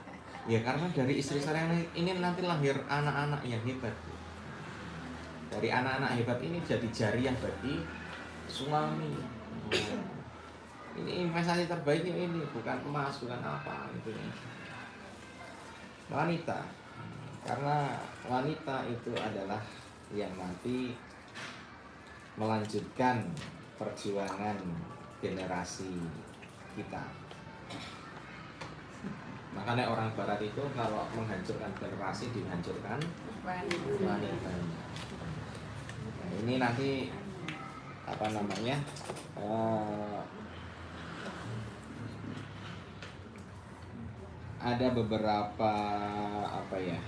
Ya karena dari istri saya ini nanti lahir anak-anak yang hebat. Dari anak-anak hebat ini jadi jariah bagi suami. Ini investasi terbaiknya ini, bukan emas, bukan apa gitu ya. Wanita. Karena wanita itu adalah yang nanti melanjutkan perjuangan generasi kita. Makanya orang barat itu kalau menghancurkan generasi, dihancurkan wanitanya. Nah, ini nanti apa namanya, ada beberapa apa ya,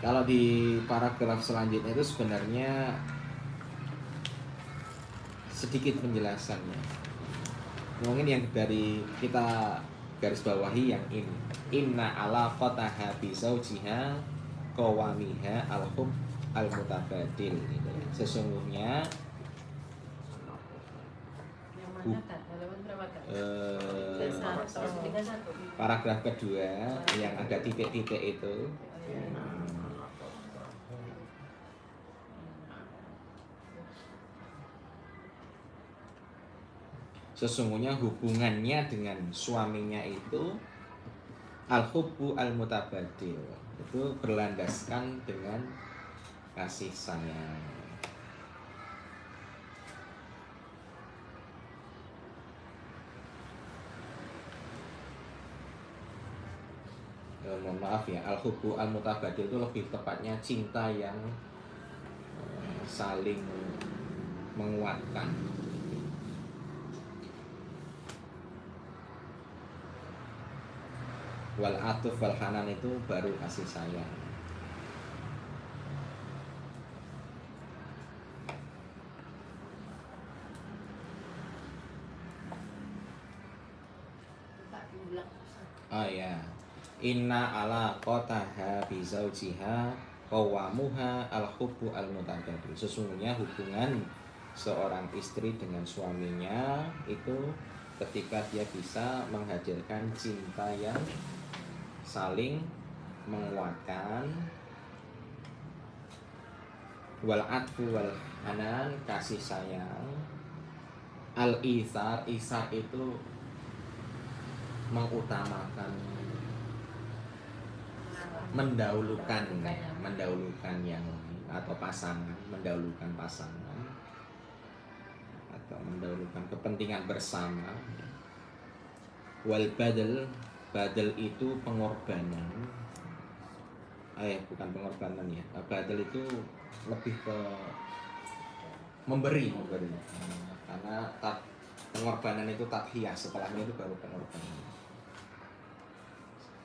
kalau di paragraf selanjutnya itu sebenarnya sedikit penjelasannya. Mungkin yang dari kita garis bawahi yang ini, inna ala qataha bi zawjiha qawamiha al-hub al-mutabadil gitu ya. Sesungguhnya Yang mana Kak? Halaman berapa Kak? 31. paragraf kedua yang ada titik-titik itu, sesungguhnya hubungannya dengan suaminya itu al-hubbu al-mutabadil, itu berlandaskan dengan kasih sayang. Mohon maaf ya, al-hubbu al-mutabadil itu lebih tepatnya cinta yang saling menguatkan. Wal atuf wal hanan itu baru kasih sayang. Oh ya, inna ala qataha bi zawjiha qawamuha al-hubbu al-mutabadil. Sesungguhnya hubungan seorang istri dengan suaminya itu ketika dia bisa menghadirkan cinta yang saling menguatkan, wal atfu wal hanan kasih sayang, al isar itu mengutamakan, mendahulukan yang lain atau pasangan, mendahulukan pasangan atau mendahulukan kepentingan bersama. Wal badal itu pengorbanan. Bukan pengorbanan ya. Badal itu lebih ke memberi. Karena pengorbanan itu tadhiyah, setelahnya itu baru pengorbanan.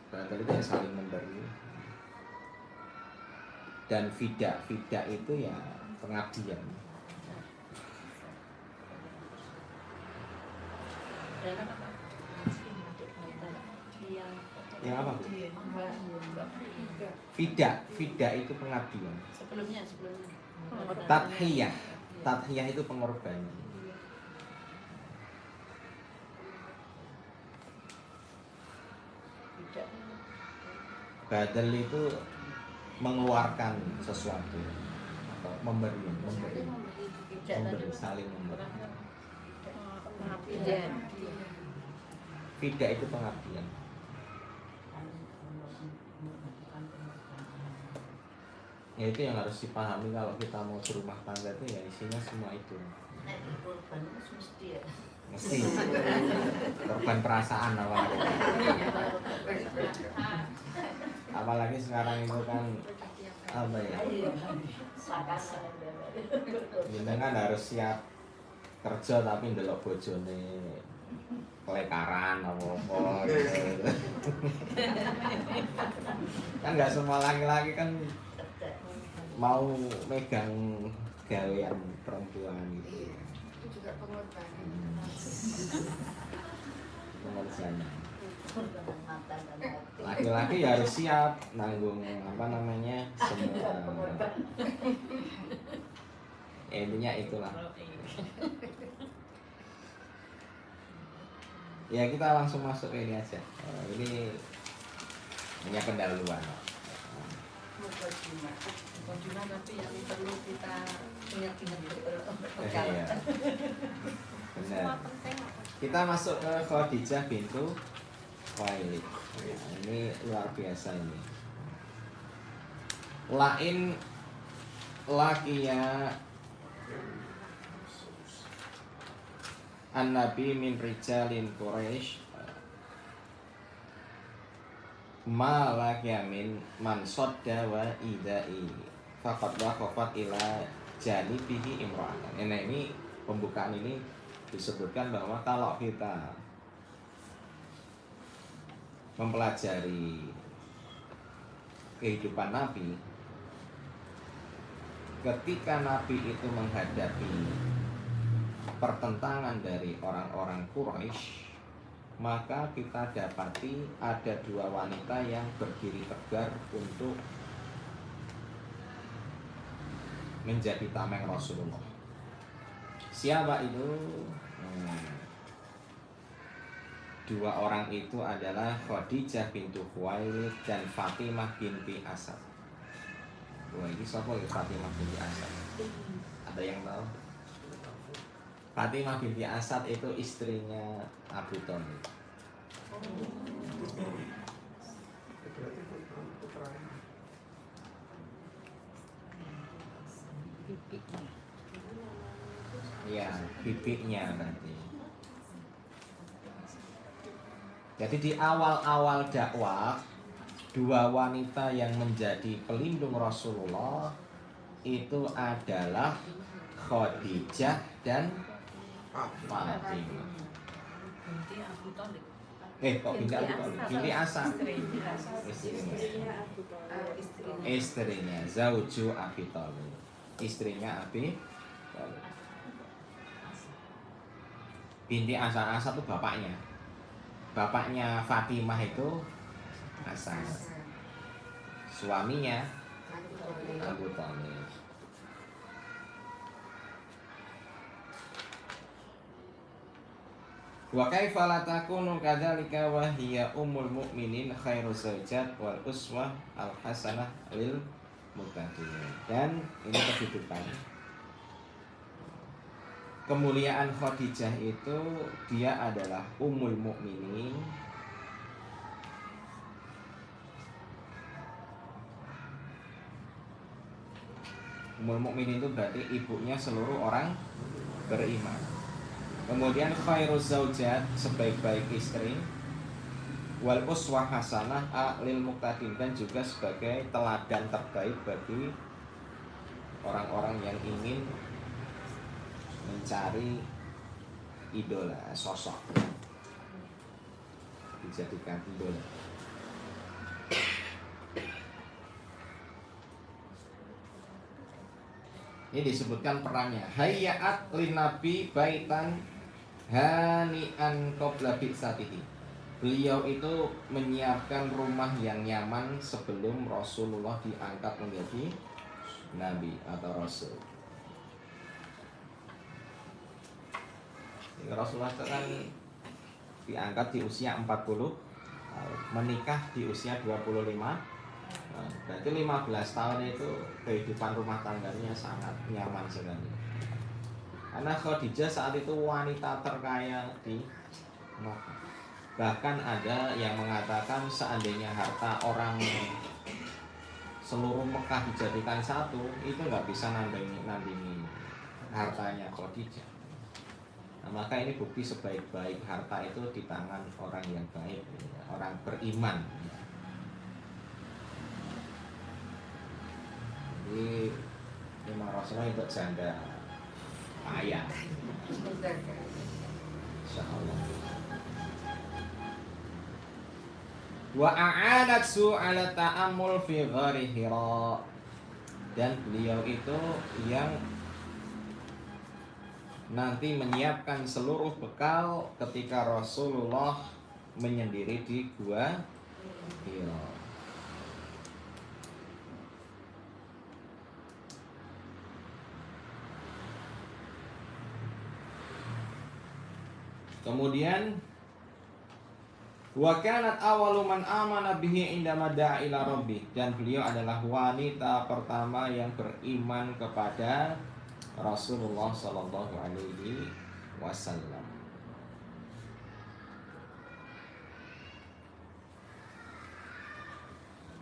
Badal itu yang saling memberi. Dan fida itu ya pengabdian. Yang apa? Fida itu pengabdian. Sebelumnya. Tadhiyah itu pengorbanan. Badal itu mengeluarkan sesuatu atau memberi, saling memberi. Fida itu pengabdian. Ya itu yang harus dipahami kalau kita mau berumah tangga itu ya isinya semua itu. Mesti korban perasaan awalnya. Apalagi sekarang itu kan apa ya? Sakasan. Jenengan harus siap kerja tapi ndelok bojone kelekaran apa-apa gitu. Kan nggak semua laki-laki kan mau megang gawean perempuan gitu. Itu juga pengorbanan. Pengorbanan. Mata dan hati. Laki-laki ya harus siap nanggung apa namanya semua. Intinya itulah. Ya kita langsung masuk ke ini aja. Ini hanya pendahuluan. Mukadimah tapi yang perlu kita ingat-ingat betul. Iya. Benar. Semua penting. Kita masuk ke Khadijah bintu Khuwailid. Ya, ini luar biasa ini. Lain lakiya an-nabi min rijalin Quraisy ma lakiya min man sadda wa idai faqad waqafat ila janibihi imra'atan. Nah, ini pembukaan ini disebutkan bahwa kalau kita mempelajari kehidupan Nabi, ketika Nabi itu menghadapi pertentangan dari orang-orang Quraisy, maka kita dapati ada dua wanita yang berdiri tegar untuk menjadi tameng Rasulullah. Siapa itu? Dua orang itu adalah Khadijah bintu Khuwailid dan Fatimah binti Asad. Wah, ini siapa ya Fatimah binti Asad? Ada yang tahu? Fatimah binti Asad itu istrinya Abu Thalib. Iya, bibinya nanti. Jadi di awal-awal dakwah, dua wanita yang menjadi pelindung Rasulullah itu adalah Khadijah dan Fatimah. Binti Abu Thalib. Kok binti Abu Thalib? Binti Asad. Istrinya. Istrinya Zauju Abi Thalib. Istrinya Abi Thalib. Binti Asad. Asad itu bapaknya. Bapaknya Fatimah itu Asad. Suaminya Abu Thalib. Wa kaifa la takunu kadzalika wa hiya ummul mukminin khairu zaujat wal uswah al hasanah lil muttaqin. Dan ini kehidupan. Kemuliaan Khadijah itu dia adalah ummul mukminin. Ummul mukminin itu berarti ibunya seluruh orang beriman. Kemudian khairuz zaujat, sebaik-baik istri, wal uswah hasanah lil muqtadin, dan juga sebagai teladan terbaik bagi orang-orang yang ingin mencari idola, sosok dijadikan idola. Ini disebutkan perannya. Hayyat lin nabi baitan hani'an qabla bi'satihi. Beliau itu menyiapkan rumah yang nyaman sebelum Rasulullah diangkat menjadi nabi atau rasul. Rasulullah itu kan diangkat di usia 40 tahun, menikah di usia 25. Berarti 15 tahun itu kehidupan rumah tangganya sangat nyaman sekali. Karena Khadijah saat itu wanita terkaya di Makkah. Bahkan ada yang mengatakan seandainya harta orang seluruh Mekah dijadikan satu, itu nggak bisa nandingi hartanya Khadijah. Nah, maka ini bukti sebaik-baik harta itu di tangan orang yang baik, orang beriman. Jadi memang Rasulullah itu janda kaya, insya Allah. Wa a'anat su'ala ta'amul fi ghari Hira, dan beliau itu yang nanti menyiapkan seluruh bekal ketika Rasulullah menyendiri di gua Hira. Kemudian wa kanat awwalu man amana bihi indama da'a ila rabbih, dan beliau adalah wanita pertama yang beriman kepada Rasulullah sallallahu alaihi wasallam.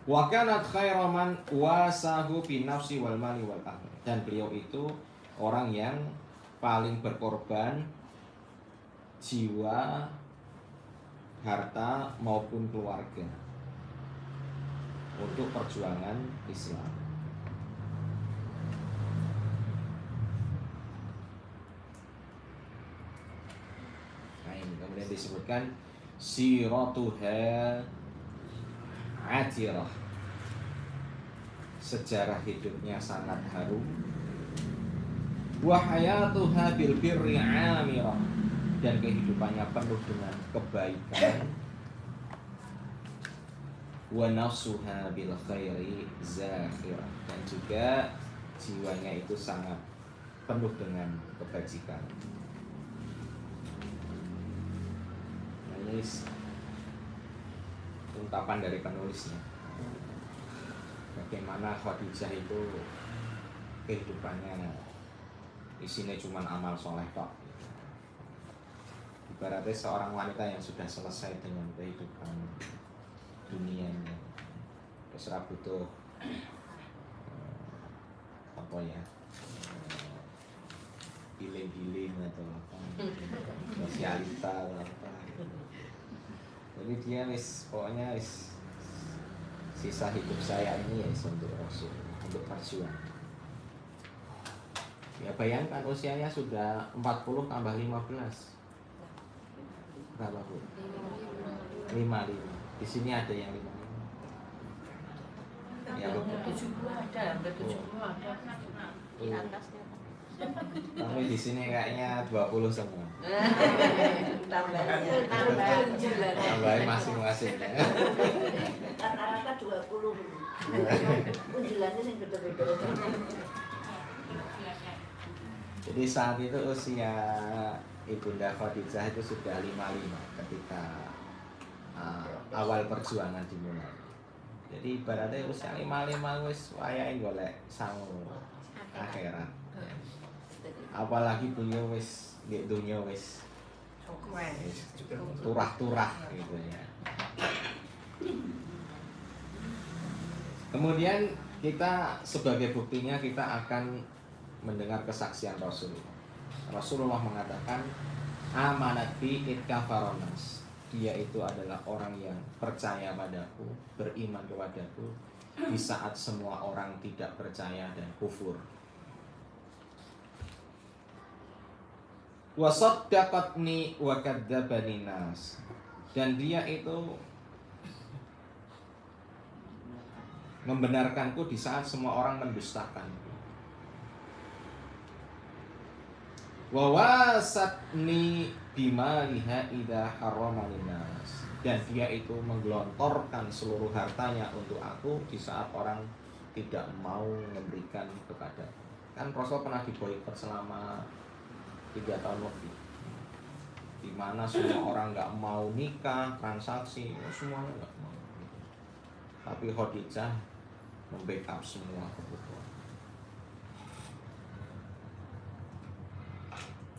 Wa kanat khairu man wasahu fi nafsi wal mali wal ahli, dan beliau itu orang yang paling berkorban jiwa, harta maupun keluarga untuk perjuangan Islam. Nah, ini kemudian disebutkan siratuha atirah, sejarah hidupnya sangat harum. Wa hayatuha bil birri amirah, dan kehidupannya penuh dengan kebaikan. Wa nafsuha bil khairi zakhirah, dan juga jiwanya itu sangat penuh dengan kebajikan. Nah, ini ungkapan dari penulisnya. Bagaimana Khadijah itu kehidupannya isinya cuma amal soleh tok. Ibaratnya seorang wanita yang sudah selesai dengan kehidupan dunianya, terus butuh apa ya, healing atau apa, sosialita atau apa. Jadi dia pokoknya sisa hidup saya ini ya untuk Rasul, untuk berjuang. Ya bayangkan usianya sudah 40 tambah 15. Berapa Bu? 55. Di sini ada yang 55. Ya Bu. 70 ada, hampir 70 ada. Di atasnya. Tapi di sini kayaknya 20 semua. Tambahin masing-masing. Rata-rata 20. Unjulannya yang beda-beda. Jadi saat itu usia Ibunda Khadijah itu sudah 55 ketika awal perjuangan dimulai. Jadi ibaratnya usia 55 wis wayahe golek sangu akhirat. Apalagi beliau wis nggih dunya wis turah-turah gitu ya. Kemudian kita sebagai buktinya kita akan mendengar kesaksian Rasulullah. Rasulullah mengatakan amanat bi itkafaronas, dia itu adalah orang yang percaya padaku, beriman kepadaku di saat semua orang tidak percaya dan kufur. Wa saddaqatni wa kadzdzabani nas, dan dia itu membenarkanku di saat semua orang mendustakanku. Wa wasatni bimaliha idza harramani nas, dan dia itu menggelontorkan seluruh hartanya untuk aku di saat orang tidak mau memberikan kepada. Kan Rasul pernah diboikot selama 3 tahun lebih, di mana semua orang nggak mau nikah, transaksi, semuanya nggak mau. Tapi Khadijah membackup semua kebutuhan.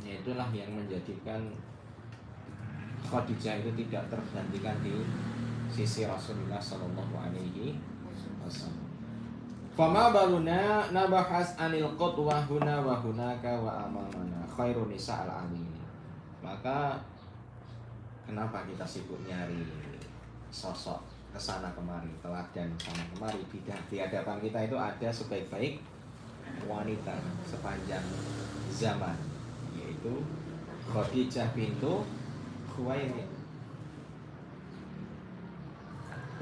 Ya, itulah yang menjadikan Khadijah itu tidak tergantikan di sisi Rasulullah Sallallahu Alaihi Wasallam. Fama baluna nabahas anil qudwah huna wa hunaka wa amamana khairun nisa al alamin. Maka kenapa kita sibuk nyari sosok kesana kemari, teladan sana kemari. Di hadapan kita itu ada sebaik-baik wanita sepanjang zaman, yaitu Khadijah bintu Khuwailid.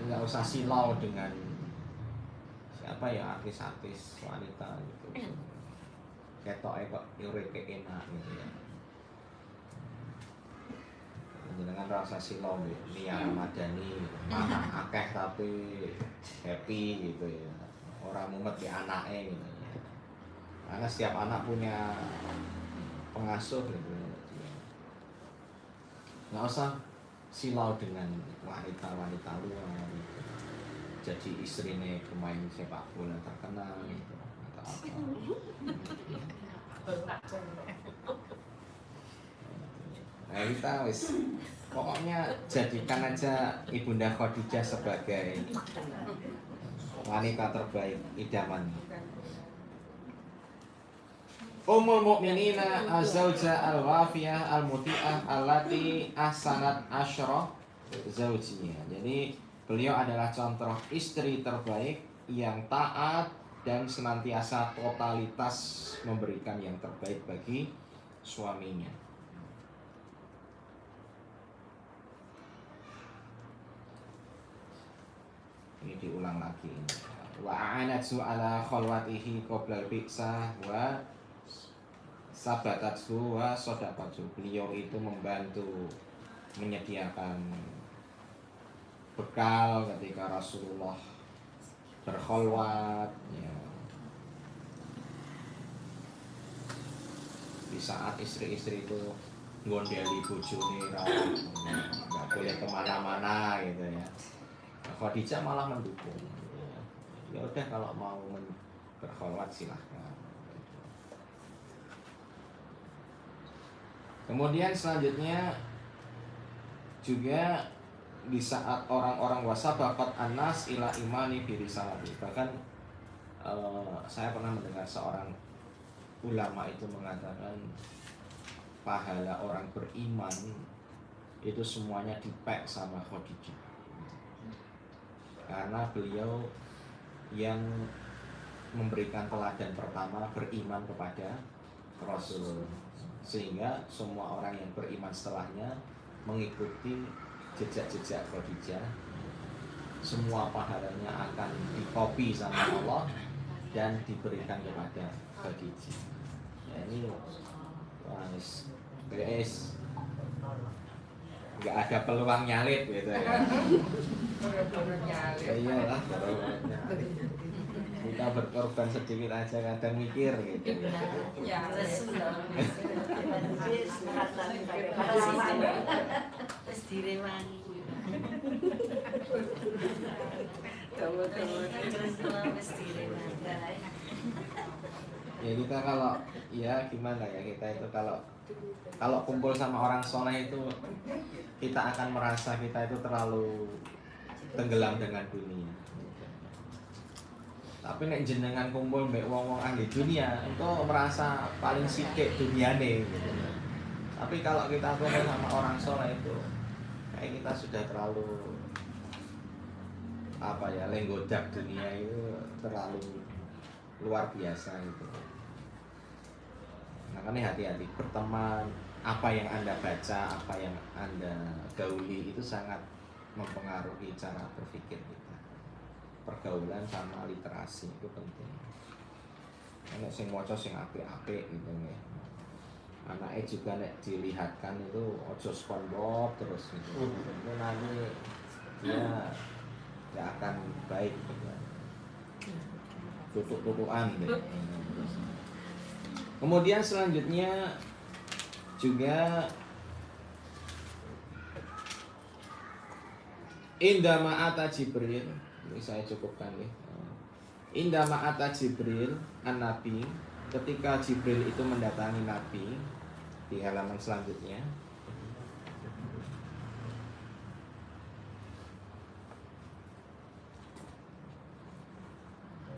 Nggak usah silau dengan siapa ya artis-artis wanita gitu. Ketoknya kok uripe enak gitu ya. Dengan rasa silau Nia Ramadhani anak akeh tapi happy gitu ya, orang mumet di anaknya gitu ya. Karena setiap anak punya pengasuh gitu ya. Nggak usah silau dengan wanita-wanita luar gitu. Jadi istrinya pemain sepak bola terkenal gitu, atau apa. Nah kita wis pokoknya jadikan aja Ibunda Khadijah sebagai wanita terbaik idaman. Ummul Mukminina az-zauja al-wafiyah al-muti'ah allati ahsanat asyra zaujiyah. Jadi beliau adalah contoh istri terbaik yang taat dan senantiasa totalitas memberikan yang terbaik bagi suaminya. Ini diulang lagi. Wa a'anatsu ala khalwatihi qabla al-bi'sah wa sabatatsu wa shadaqatsu. Beliau itu membantu menyediakan bekal ketika Rasulullah berkholwat ya. Di saat istri-istri itu ngondeli bojone nggak boleh kemana-mana gitu ya. Khadijah malah mendukung. Ya udah kalau mau berkholwat silahkan. Kemudian selanjutnya juga di saat orang-orang wasabaqat anas ila imani bi risalati. Bahkan saya pernah mendengar seorang ulama itu mengatakan pahala orang beriman itu semuanya dipek sama Khadijah. Karena beliau yang memberikan teladan pertama beriman kepada Rasul, sehingga semua orang yang beriman setelahnya mengikuti jejak-jejak Khadijah. Semua pahalanya akan dikopi sama Allah dan diberikan kepada Khadijah. Ya, ini guys, nggak ada peluang nyalip gitu ya. Ya iyalah, kita berkorban sedikit aja kadang mikir gitu. Ya, Terus direwangi. Terus direwangi. Ya kita kalau ya gimana ya, kita itu kalau kumpul sama orang soleh itu kita akan merasa kita itu terlalu tenggelam dengan dunia. Tapi nek jenengan kumpul mbek wong-wong ahli dunia itu merasa paling sikik duniane gitu. Tapi kalau kita kumpul sama orang soleh itu kayak kita sudah terlalu apa ya, lenggodak dunia itu terlalu luar biasa gitu. Makanya hati-hati berteman, apa yang Anda baca, apa yang Anda gauli itu sangat mempengaruhi cara berpikir kita. Pergaulan sama literasi itu penting. Nek sing maca sing apik-apik gitu ya. Anaknya juga nek dilihatkan itu ojo SpongeBob terus gitu. Itu nanti dia tidak akan baik gitu. Tutuk-tutukan gitu. Kemudian selanjutnya juga Inda ma'ata Jibril, ini saya cukupkan nih. Inda ma'ata Jibril an-Nabi, ketika Jibril itu mendatangi Nabi di halaman selanjutnya.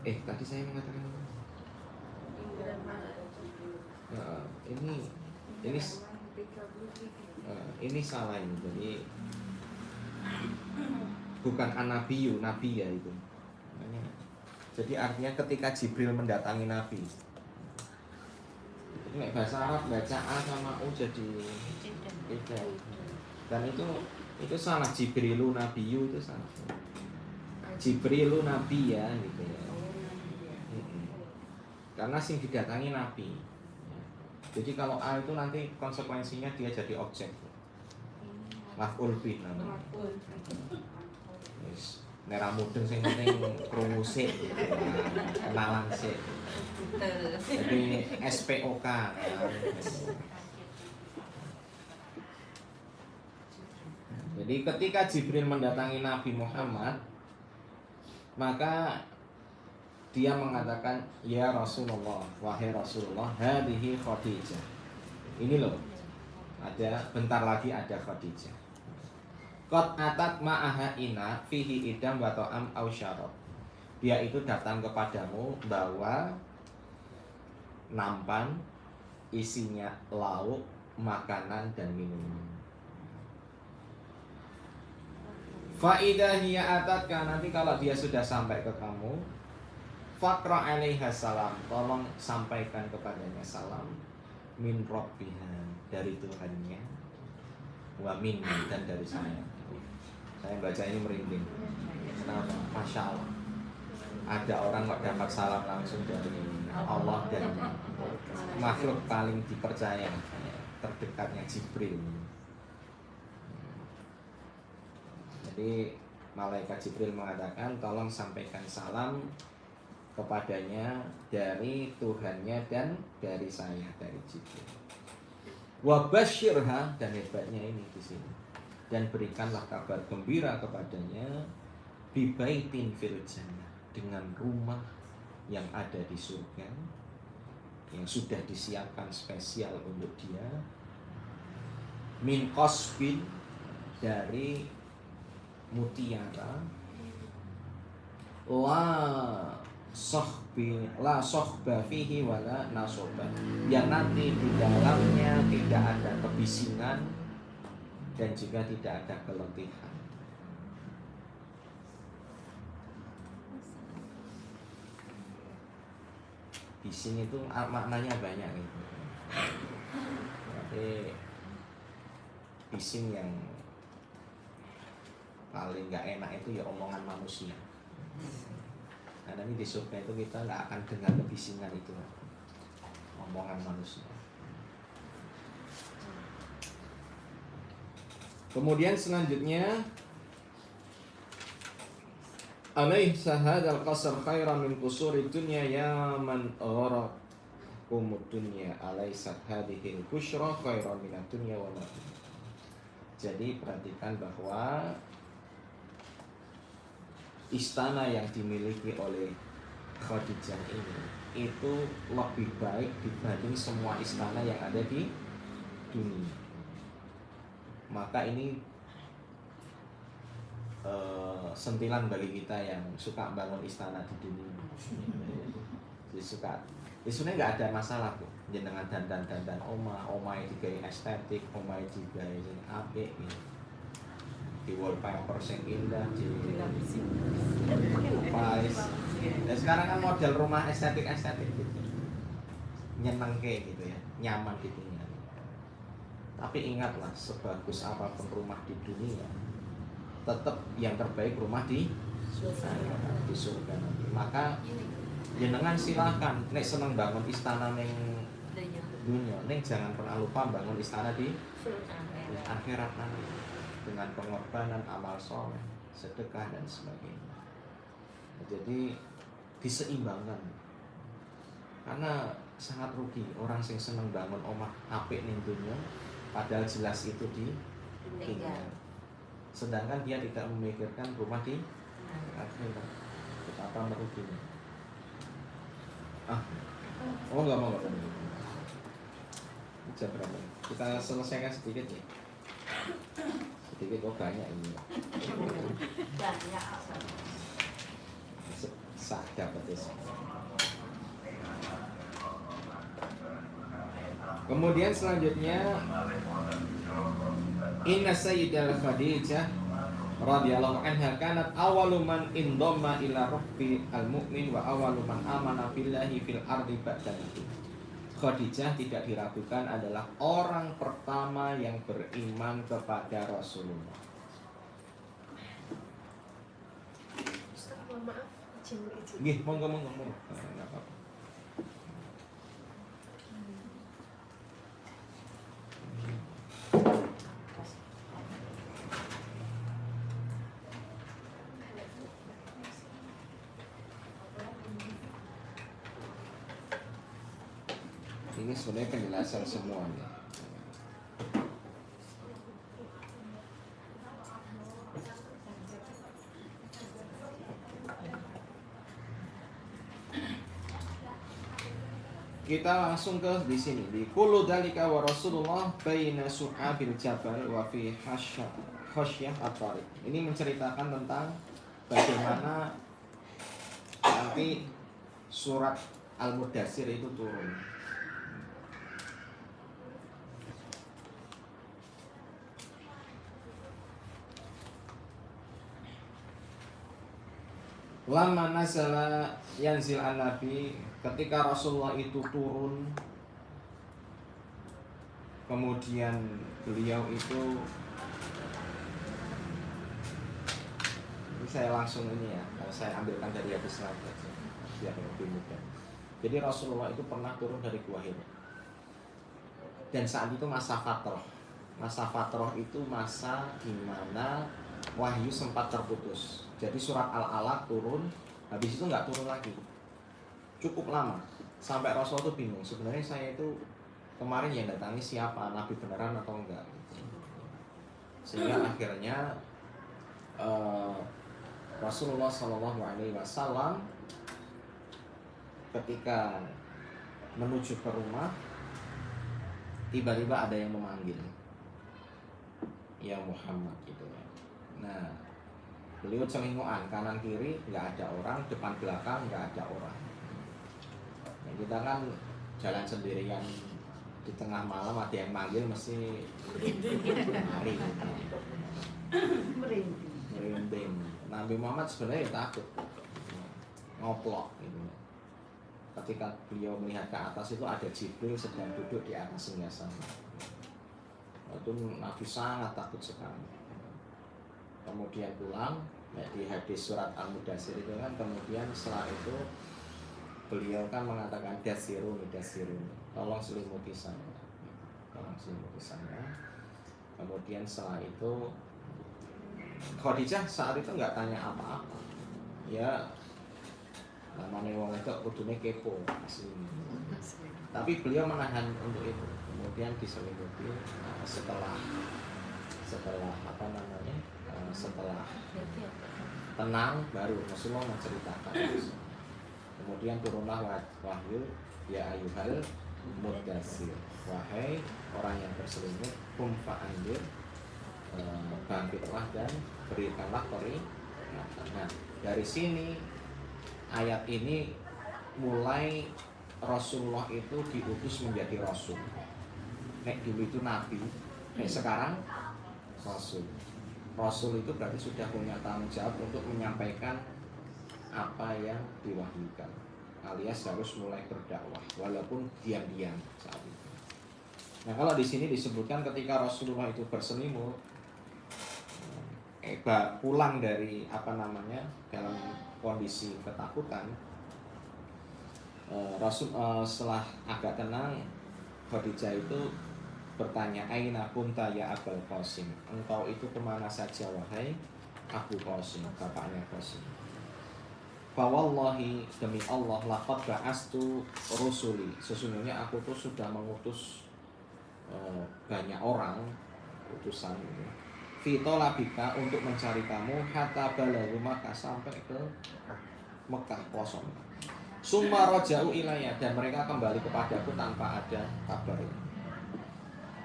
Tadi saya mengatakan apa? Ini salah ini. Jadi bukan an-nabiyyu, nabi ya itu. Jadi artinya ketika Jibril mendatangi Nabi. Jadi nek bahasa Arab baca A sama U jadi beda. Dan itu salah, Jibrilu nabiyyu itu salah. Jibrilu nabi ya gitu ya. Karena sing didatangi nabi. Jadi kalau A itu nanti konsekuensinya dia jadi objek. Maf'ul bih namanya. Wis nera mudeng sing penting krungu sik gitu. Kenalan sik. Jadi SPOK kan. Jadi ketika Jibril mendatangi Nabi Muhammad, maka dia mengatakan, ya Rasulullah, wahai Rasulullah, hadhihi Khadijah. Ini loh, ada bentar lagi ada Khadijah. Qad atat ma'aha ina fihi idam wa ta'am aw syarab. Dia itu datang kepadamu bawa nampan isinya lauk, makanan dan minuman. Faidah hiya atatka, nanti kalau dia sudah sampai ke kamu, faqra 'alaiha salam, tolong sampaikan kepadanya salam min rabbiha, dari Tuhannya, wa minni, dan dari saya. Saya baca ini merinding. Kenapa? Masya Allah. Ada orang kok dapat salam langsung dari Allah dan makhluk paling dipercaya, terdekatnya Jibril. Jadi malaikat Jibril mengatakan, tolong sampaikan salam kepadanya dari Tuhannya dan dari saya, dari Jibril. Wa basyirha, dan hebatnya ini di sini. Dan berikanlah kabar gembira kepadanya bi baitin fil jannah, dengan rumah yang ada di surga yang sudah disiapkan spesial untuk dia, min qasbin, dari mutiara, la sohba fihi wala nasoba, yang nanti di dalamnya tidak ada kebisingan dan juga tidak ada keletihan. Bising itu maknanya banyak gitu. Jadi bising yang paling nggak enak itu ya omongan manusia. Karena ini di surga itu kita nggak akan dengar kebisingan itu, omongan manusia. Kemudian selanjutnya, alaih sahad al-qasr khairan min qusuri dunya ya man gharakumud dunya alaisat hadhihi al-busyra khairan min ad-dunya wa ma fiha. Jadi perhatikan bahwa istana yang dimiliki oleh Khadijah ini itu lebih baik dibanding semua istana yang ada di dunia. Maka ini sentilan bagi kita yang suka bangun istana di dunia. Jadi suka, sebenarnya nggak ada masalah kok. Jenengan dandan omah digawe estetik, omah digawe apik gitu. Di wallpaper sing indah, di pais. Dan sekarang kan model rumah estetik gitu, nyenengke gitu ya, nyaman gitu. Tapi ingatlah, sebagus apapun rumah di dunia, tetap yang terbaik rumah di surga nanti. Maka jenengan silakan, nek seneng bangun istana neng dunia, neng jangan pernah lupa bangun istana di akhirat nanti, dengan pengorbanan, amal soleh, sedekah dan sebagainya. Jadi diseimbangkan, karena sangat rugi orang yang seneng bangun omah apik ning dunia, padahal jelas itu ditinggal. Sedangkan dia tidak memikirkan rumah di akhirat, betapa meruginya. Enggak mau. Jam berapa? Kita selesaikan sedikit ya. Sedikit kok banyak ini. Banyak. Sah dapat itu. Kemudian selanjutnya, Inna Sayyidah Khadijah radhiyallahu anha kanat awwalu man indamma ila rabbil mu'min wa awwalu man amana billahi fil ardi ba'da nabi. Khadijah tidak diragukan adalah orang pertama yang beriman kepada Rasulullah. Ustaz, mohon maaf, izin. Nggih, monggo. Enggak apa-apa. Ini sebenarnya penjelasan semuanya. Kita langsung ke di sini di kullu dzalika wa Rasulullah baina su'abil jabal wa fi khasyah at-tariq. Ini menceritakan tentang bagaimana nanti surat Al-Mudaththir itu turun. Lama nazala yanzil an-nabi, ketika Rasulullah itu turun, kemudian beliau itu, ini saya langsung ini ya, saya ambilkan dari hadis saja biar lebih mudah. Jadi Rasulullah itu pernah turun dari Gua Hira, dan saat itu masa fatrah. Masa fatrah itu masa di mana wahyu sempat terputus. Jadi surat Al-Alaq turun, habis itu nggak turun lagi. Cukup lama, sampai Rasul itu bingung. Sebenarnya saya itu kemarin yang datangi siapa, nabi beneran atau enggak? Sehingga akhirnya Rasulullah SAW ketika menuju ke rumah, tiba-tiba ada yang memanggil, ya Muhammad gitu. Nah, beliau celinguan kanan kiri nggak ada orang, depan belakang nggak ada orang. Nah, kita kan jalan sendirian di tengah malam ada yang manggil mesti lari merinding. Nabi Muhammad sebenarnya takut, ngoplok gitu. Ketika beliau melihat ke atas itu ada Jibril sedang duduk di atas singgasana. Itu Nabi sangat takut sekali. Kemudian pulang, ya, di hadis surat Al-Mudaththir itu kan, kemudian setelah itu beliau kan mengatakan dasiru, tolong selimuti saya. Kemudian setelah itu Khadijah saat itu nggak tanya apa-apa, ya namanya wong itu kudune kepo aslinya. Tapi beliau menahan untuk itu. Kemudian diselimuti setelah apa namanya? Setelah tenang baru Rasulullah menceritakan. Kemudian turunlah wahyu, ya ayyuhal mudaththir, wahai orang yang berselimut, qum fa'andir, bangkitlah dan berikanlah peringatan. Nah, dari sini ayat ini mulai Rasulullah itu diutus menjadi Rasul. Nek dulu itu Nabi, nek sekarang Rasul. Rasul itu berarti sudah punya tanggung jawab untuk menyampaikan apa yang diwahyukan, alias harus mulai berdakwah walaupun diam-diam saat itu. Nah, kalau di sini disebutkan ketika Rasulullah itu berselimut, pulang dari apa namanya dalam kondisi ketakutan, setelah agak tenang, Khadijah itu bertanya, aina kunta ya Abul Qasim, engkau itu kemana saja wahai Abu Qasim, bapaknya Qasim. Fawallahi, demi Allah, laqad ba'astu rusuli, sesungguhnya aku tuh sudah mengutus banyak orang, utusan ini, fitolabika, untuk mencari kamu, hatta balagu Makkah, sampai ke Mekah kosong. Summa raja'u ilayya, dan mereka kembali kepadaku tanpa ada kabar.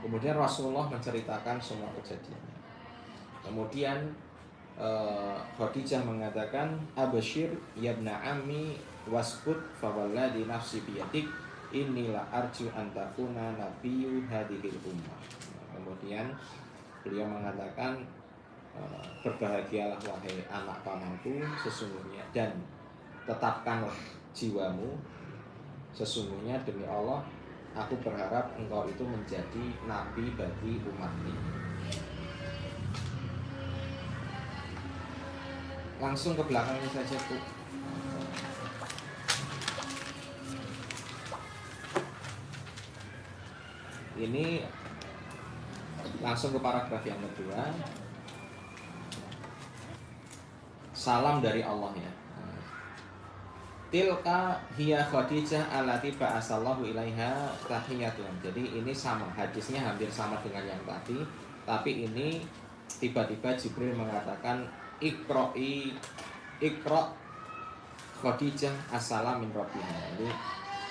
Kemudian Rasulullah menceritakan semua kejadiannya. Kemudian Khadijah mengatakan, Abashir yabna ammi wasbut fawalladhi nafsi biyadik inilah arju antakuna nabiyyu hadhil ummah. Kemudian beliau mengatakan, Berbahagialah wahai anak pamanku, sesungguhnya, dan tetapkanlah jiwamu, sesungguhnya demi Allah aku berharap engkau itu menjadi nabi bagi umat ini. Langsung ke belakangnya saja, Bu. Ini langsung ke paragraf yang kedua. Salam dari Allah ya. Tilka hiya Khadijah allati ba'asallahu ilaiha tahiyatun. Jadi ini sama, hadisnya hampir sama dengan yang tadi, tapi ini tiba-tiba Jibril mengatakan Iqra Khadijah assalam min rabbiha. Jadi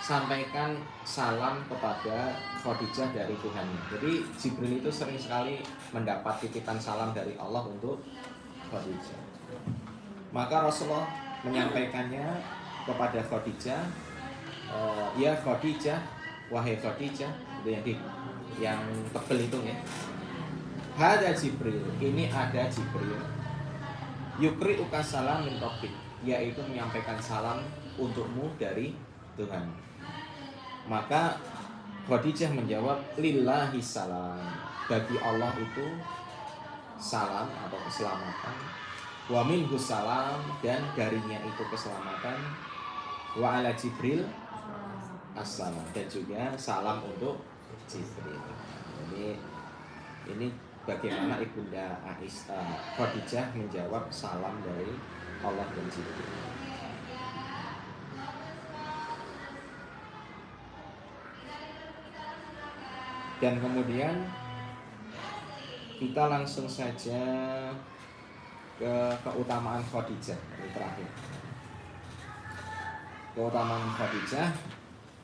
sampaikan salam kepada Khadijah dari Tuhannya. Jadi Jibril itu sering sekali mendapat titipan salam dari Allah untuk Khadijah. Maka Rasulullah menyampaikannya kepada Khadijah, ya Khadijah, wahai Khadijah, itu yang tebel itu ya. Hada Jibril, ini ada Jibril. Yukri uka salam min rabbik, yaitu menyampaikan salam untukmu dari Tuhan. Maka Khadijah menjawab, lillahi salam, bagi Allah itu salam atau keselamatan, wa minhu salam, dan darinya itu keselamatan, wa ala Jibril assalam, dan juga salam untuk Jibril. Jadi ini bagaimana Ibunda Aisyah Khadijah menjawab salam dari Allah dan Jibril. Dan kemudian kita langsung saja ke keutamaan Khadijah. Ini terakhir. Keutamaan Khadijah.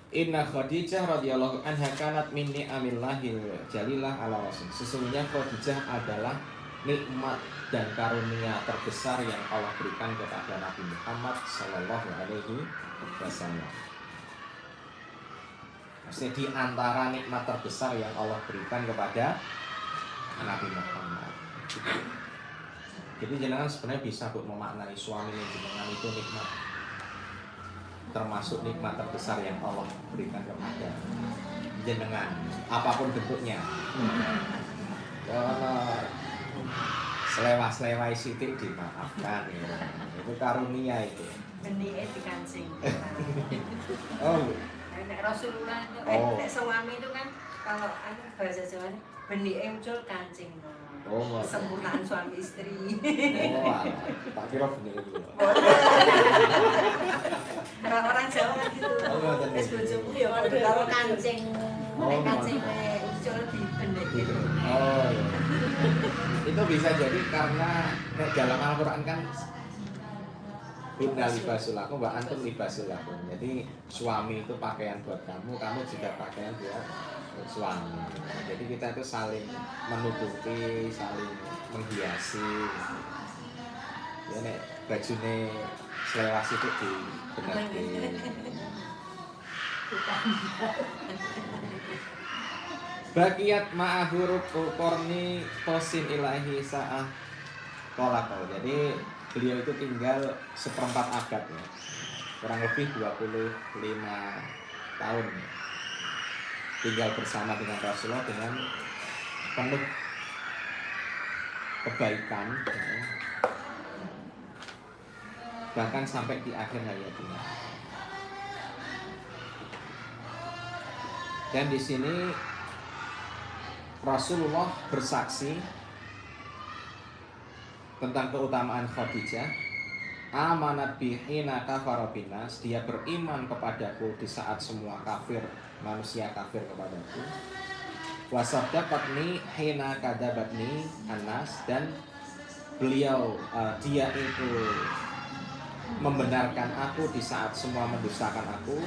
Inna Khadijah radhiyallahu anha kanat min ni'amillahil jalilah ala rasul. Sesungguhnya Khadijah adalah nikmat dan karunia terbesar yang Allah berikan kepada Nabi Muhammad sallallahu alaihi wasallam. Maksudnya di antara nikmat terbesar yang Allah berikan kepada Nabi Muhammad. Jadi jenengan sebenarnya bisa memaknai suami jenengan itu nikmat, termasuk nikmat terbesar yang Allah berikan kepada jenengan, apapun bentuknya. Selewah-selewah sitik dimaafkan ya. Itu karunia itu. Benih dikancing. Oh. Nek Rasulullah itu, nek suami itu kan kalau bahasa Jawa benih muncul kancing. Oh, kesempurnaan suami istri. Oh, tak kira benih itu. Orang Jawa kan gitu. Wis bojomu ya padha karo kancing. Nek kancing muncul di benih gitu. Oh, iya. Itu bisa jadi karena dalam Al-Quran kan Inna libasul lakum wa antum libasul lakum. Jadi suami itu pakaian buat kamu, kamu juga pakaian buat suami. Jadi kita itu saling menutupi, saling menghiasi. Ya nek bajune selewas itu dibenerke. Bagiat ma'ahuruf korni tosin ilahi sa'ah kolakol. Jadi beliau itu tinggal seperempat abad ya. Kurang lebih 25 tahun ya. Tinggal bersama dengan Rasulullah dengan penuh kebaikan ya. Bahkan sampai di akhir hayatnya. Dan di sini Rasulullah bersaksi tentang keutamaan Khadijah. Amanat bihina kafara binas, dia beriman kepadaku di saat semua kafir, manusia kafir kepadaku. Wasaddaqatni hina kadabatni anas, dan beliau dia itu membenarkan aku di saat semua mendustakan aku.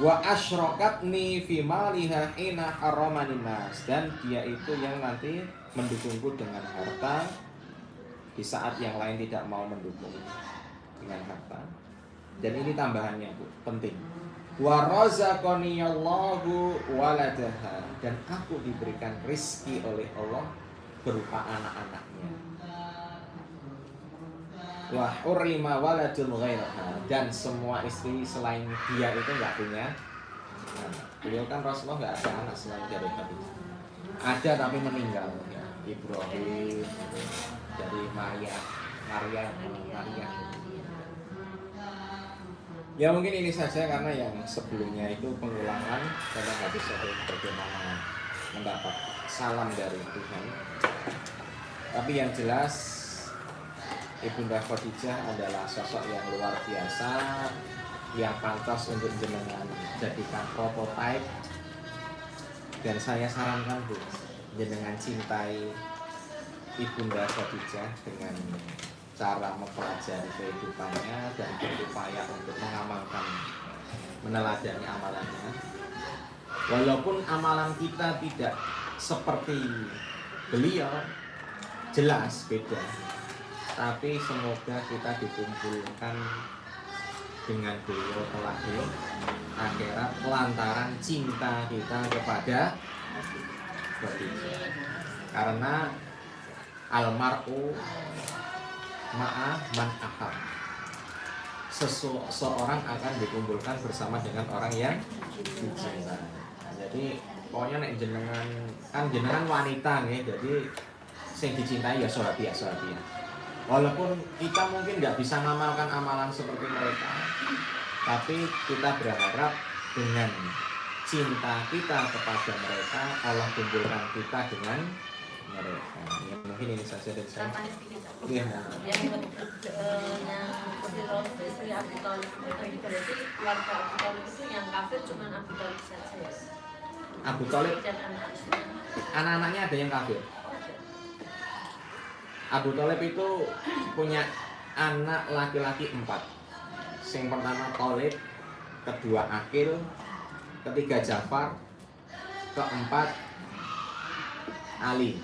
Wa asyraqatni fi maliha hina harramanin nas, dan dia itu yang nanti mendukungku dengan harta di saat yang lain tidak mau mendukung dengan harta. Dan ini tambahannya Bu, penting. Wa razaqaniyallahu waladaha, dan aku diberikan rizki oleh Allah berupa anak-anaknya. Wa hurrima waladul ghairaha, dan semua istri selain dia itu nggak punya anak. Beliau kan Rasulullah nggak ada anak selain dari Khadijah. Ada tapi meninggal ya. Ibrahim dari Maria. Ya mungkin ini saja karena yang sebelumnya itu pengulangan karena nggak bisa bagaimana mendapat salam dari Tuhan. Tapi yang jelas Ibunda Khadijah adalah sosok yang luar biasa, yang pantas untuk jenengan jadikan prototipe. Dan saya sarankan Bu, jenengan cintai Ibunda Khadijah dengan cara mempelajari kehidupannya dan berupaya untuk mengamalkan, meneladani amalannya. Walaupun amalan kita tidak seperti beliau, jelas beda, tapi semoga kita dikumpulkan dengan beliau kelak di akhirat lantaran cinta kita kepada Khadijah. Karena almar'u ma'a man ahab, seseorang akan dikumpulkan bersama dengan orang yang dicintai. Jadi pokoknya nek jenengan kan jenengan wanita nih, jadi sing dicintai ya sahabiah. Walaupun kita mungkin nggak bisa mengamalkan amalan seperti mereka, tapi kita berharap dengan cinta kita kepada mereka, Allah kumpulkan kita dengan mereka. Ya, mungkin ini saja dari saya. Iya. Yang istri Abu Thalib itu berarti keluarga Abu Thalib itu yang kafir cuma Abu Thalib saja ya? Abu Thalib Dan anak-anaknya ada yang kafir. Abu Thalib itu punya anak laki-laki 4. Yang pertama Thalib, kedua Aqil, ketiga Ja'far, keempat Ali.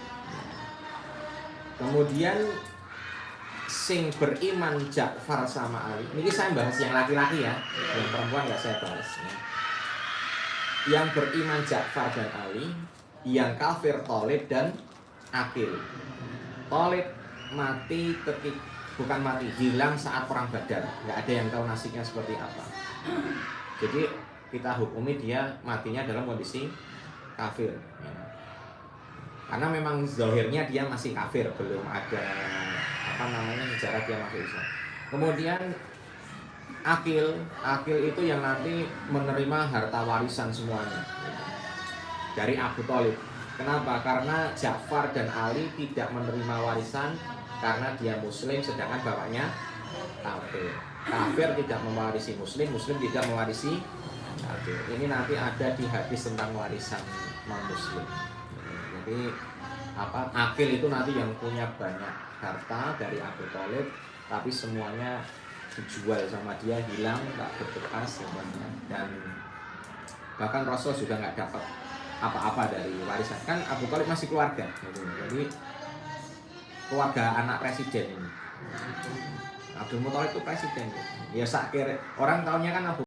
Kemudian sing beriman Ja'far sama Ali. Ini saya bahas yang laki-laki ya, yang perempuan nggak saya bahas. Yang beriman Ja'far dan Ali, yang kafir Thalib dan Aqil. Thalib mati bukan mati, hilang saat perang Badar. Nggak ada yang tahu nasibnya seperti apa. Jadi kita hukumi dia matinya dalam kondisi kafir. Karena memang zahirnya dia masih kafir, belum ada sejarah dia masuk Islam. Kemudian Aqil itu yang nanti menerima harta warisan semuanya dari Abu Thalib. Kenapa? Karena Ja'far dan Ali tidak menerima warisan karena dia Muslim, sedangkan bapaknya kafir. Kafir tidak mewarisi Muslim, Muslim tidak mewarisi kafir. Ini nanti ada di hadis tentang warisan non-Muslim. Jadi Aqil itu nanti yang punya banyak harta dari Abu Thalib, tapi semuanya dijual sama dia, hilang, tak berbekas semuanya. Dan bahkan Rasul juga nggak dapat apa-apa dari warisan. Kan Abu Thalib masih keluarga, jadi keluarga anak presiden ini. Abdul Muthalib itu presiden. Ya sakit orang tahunya kan Abu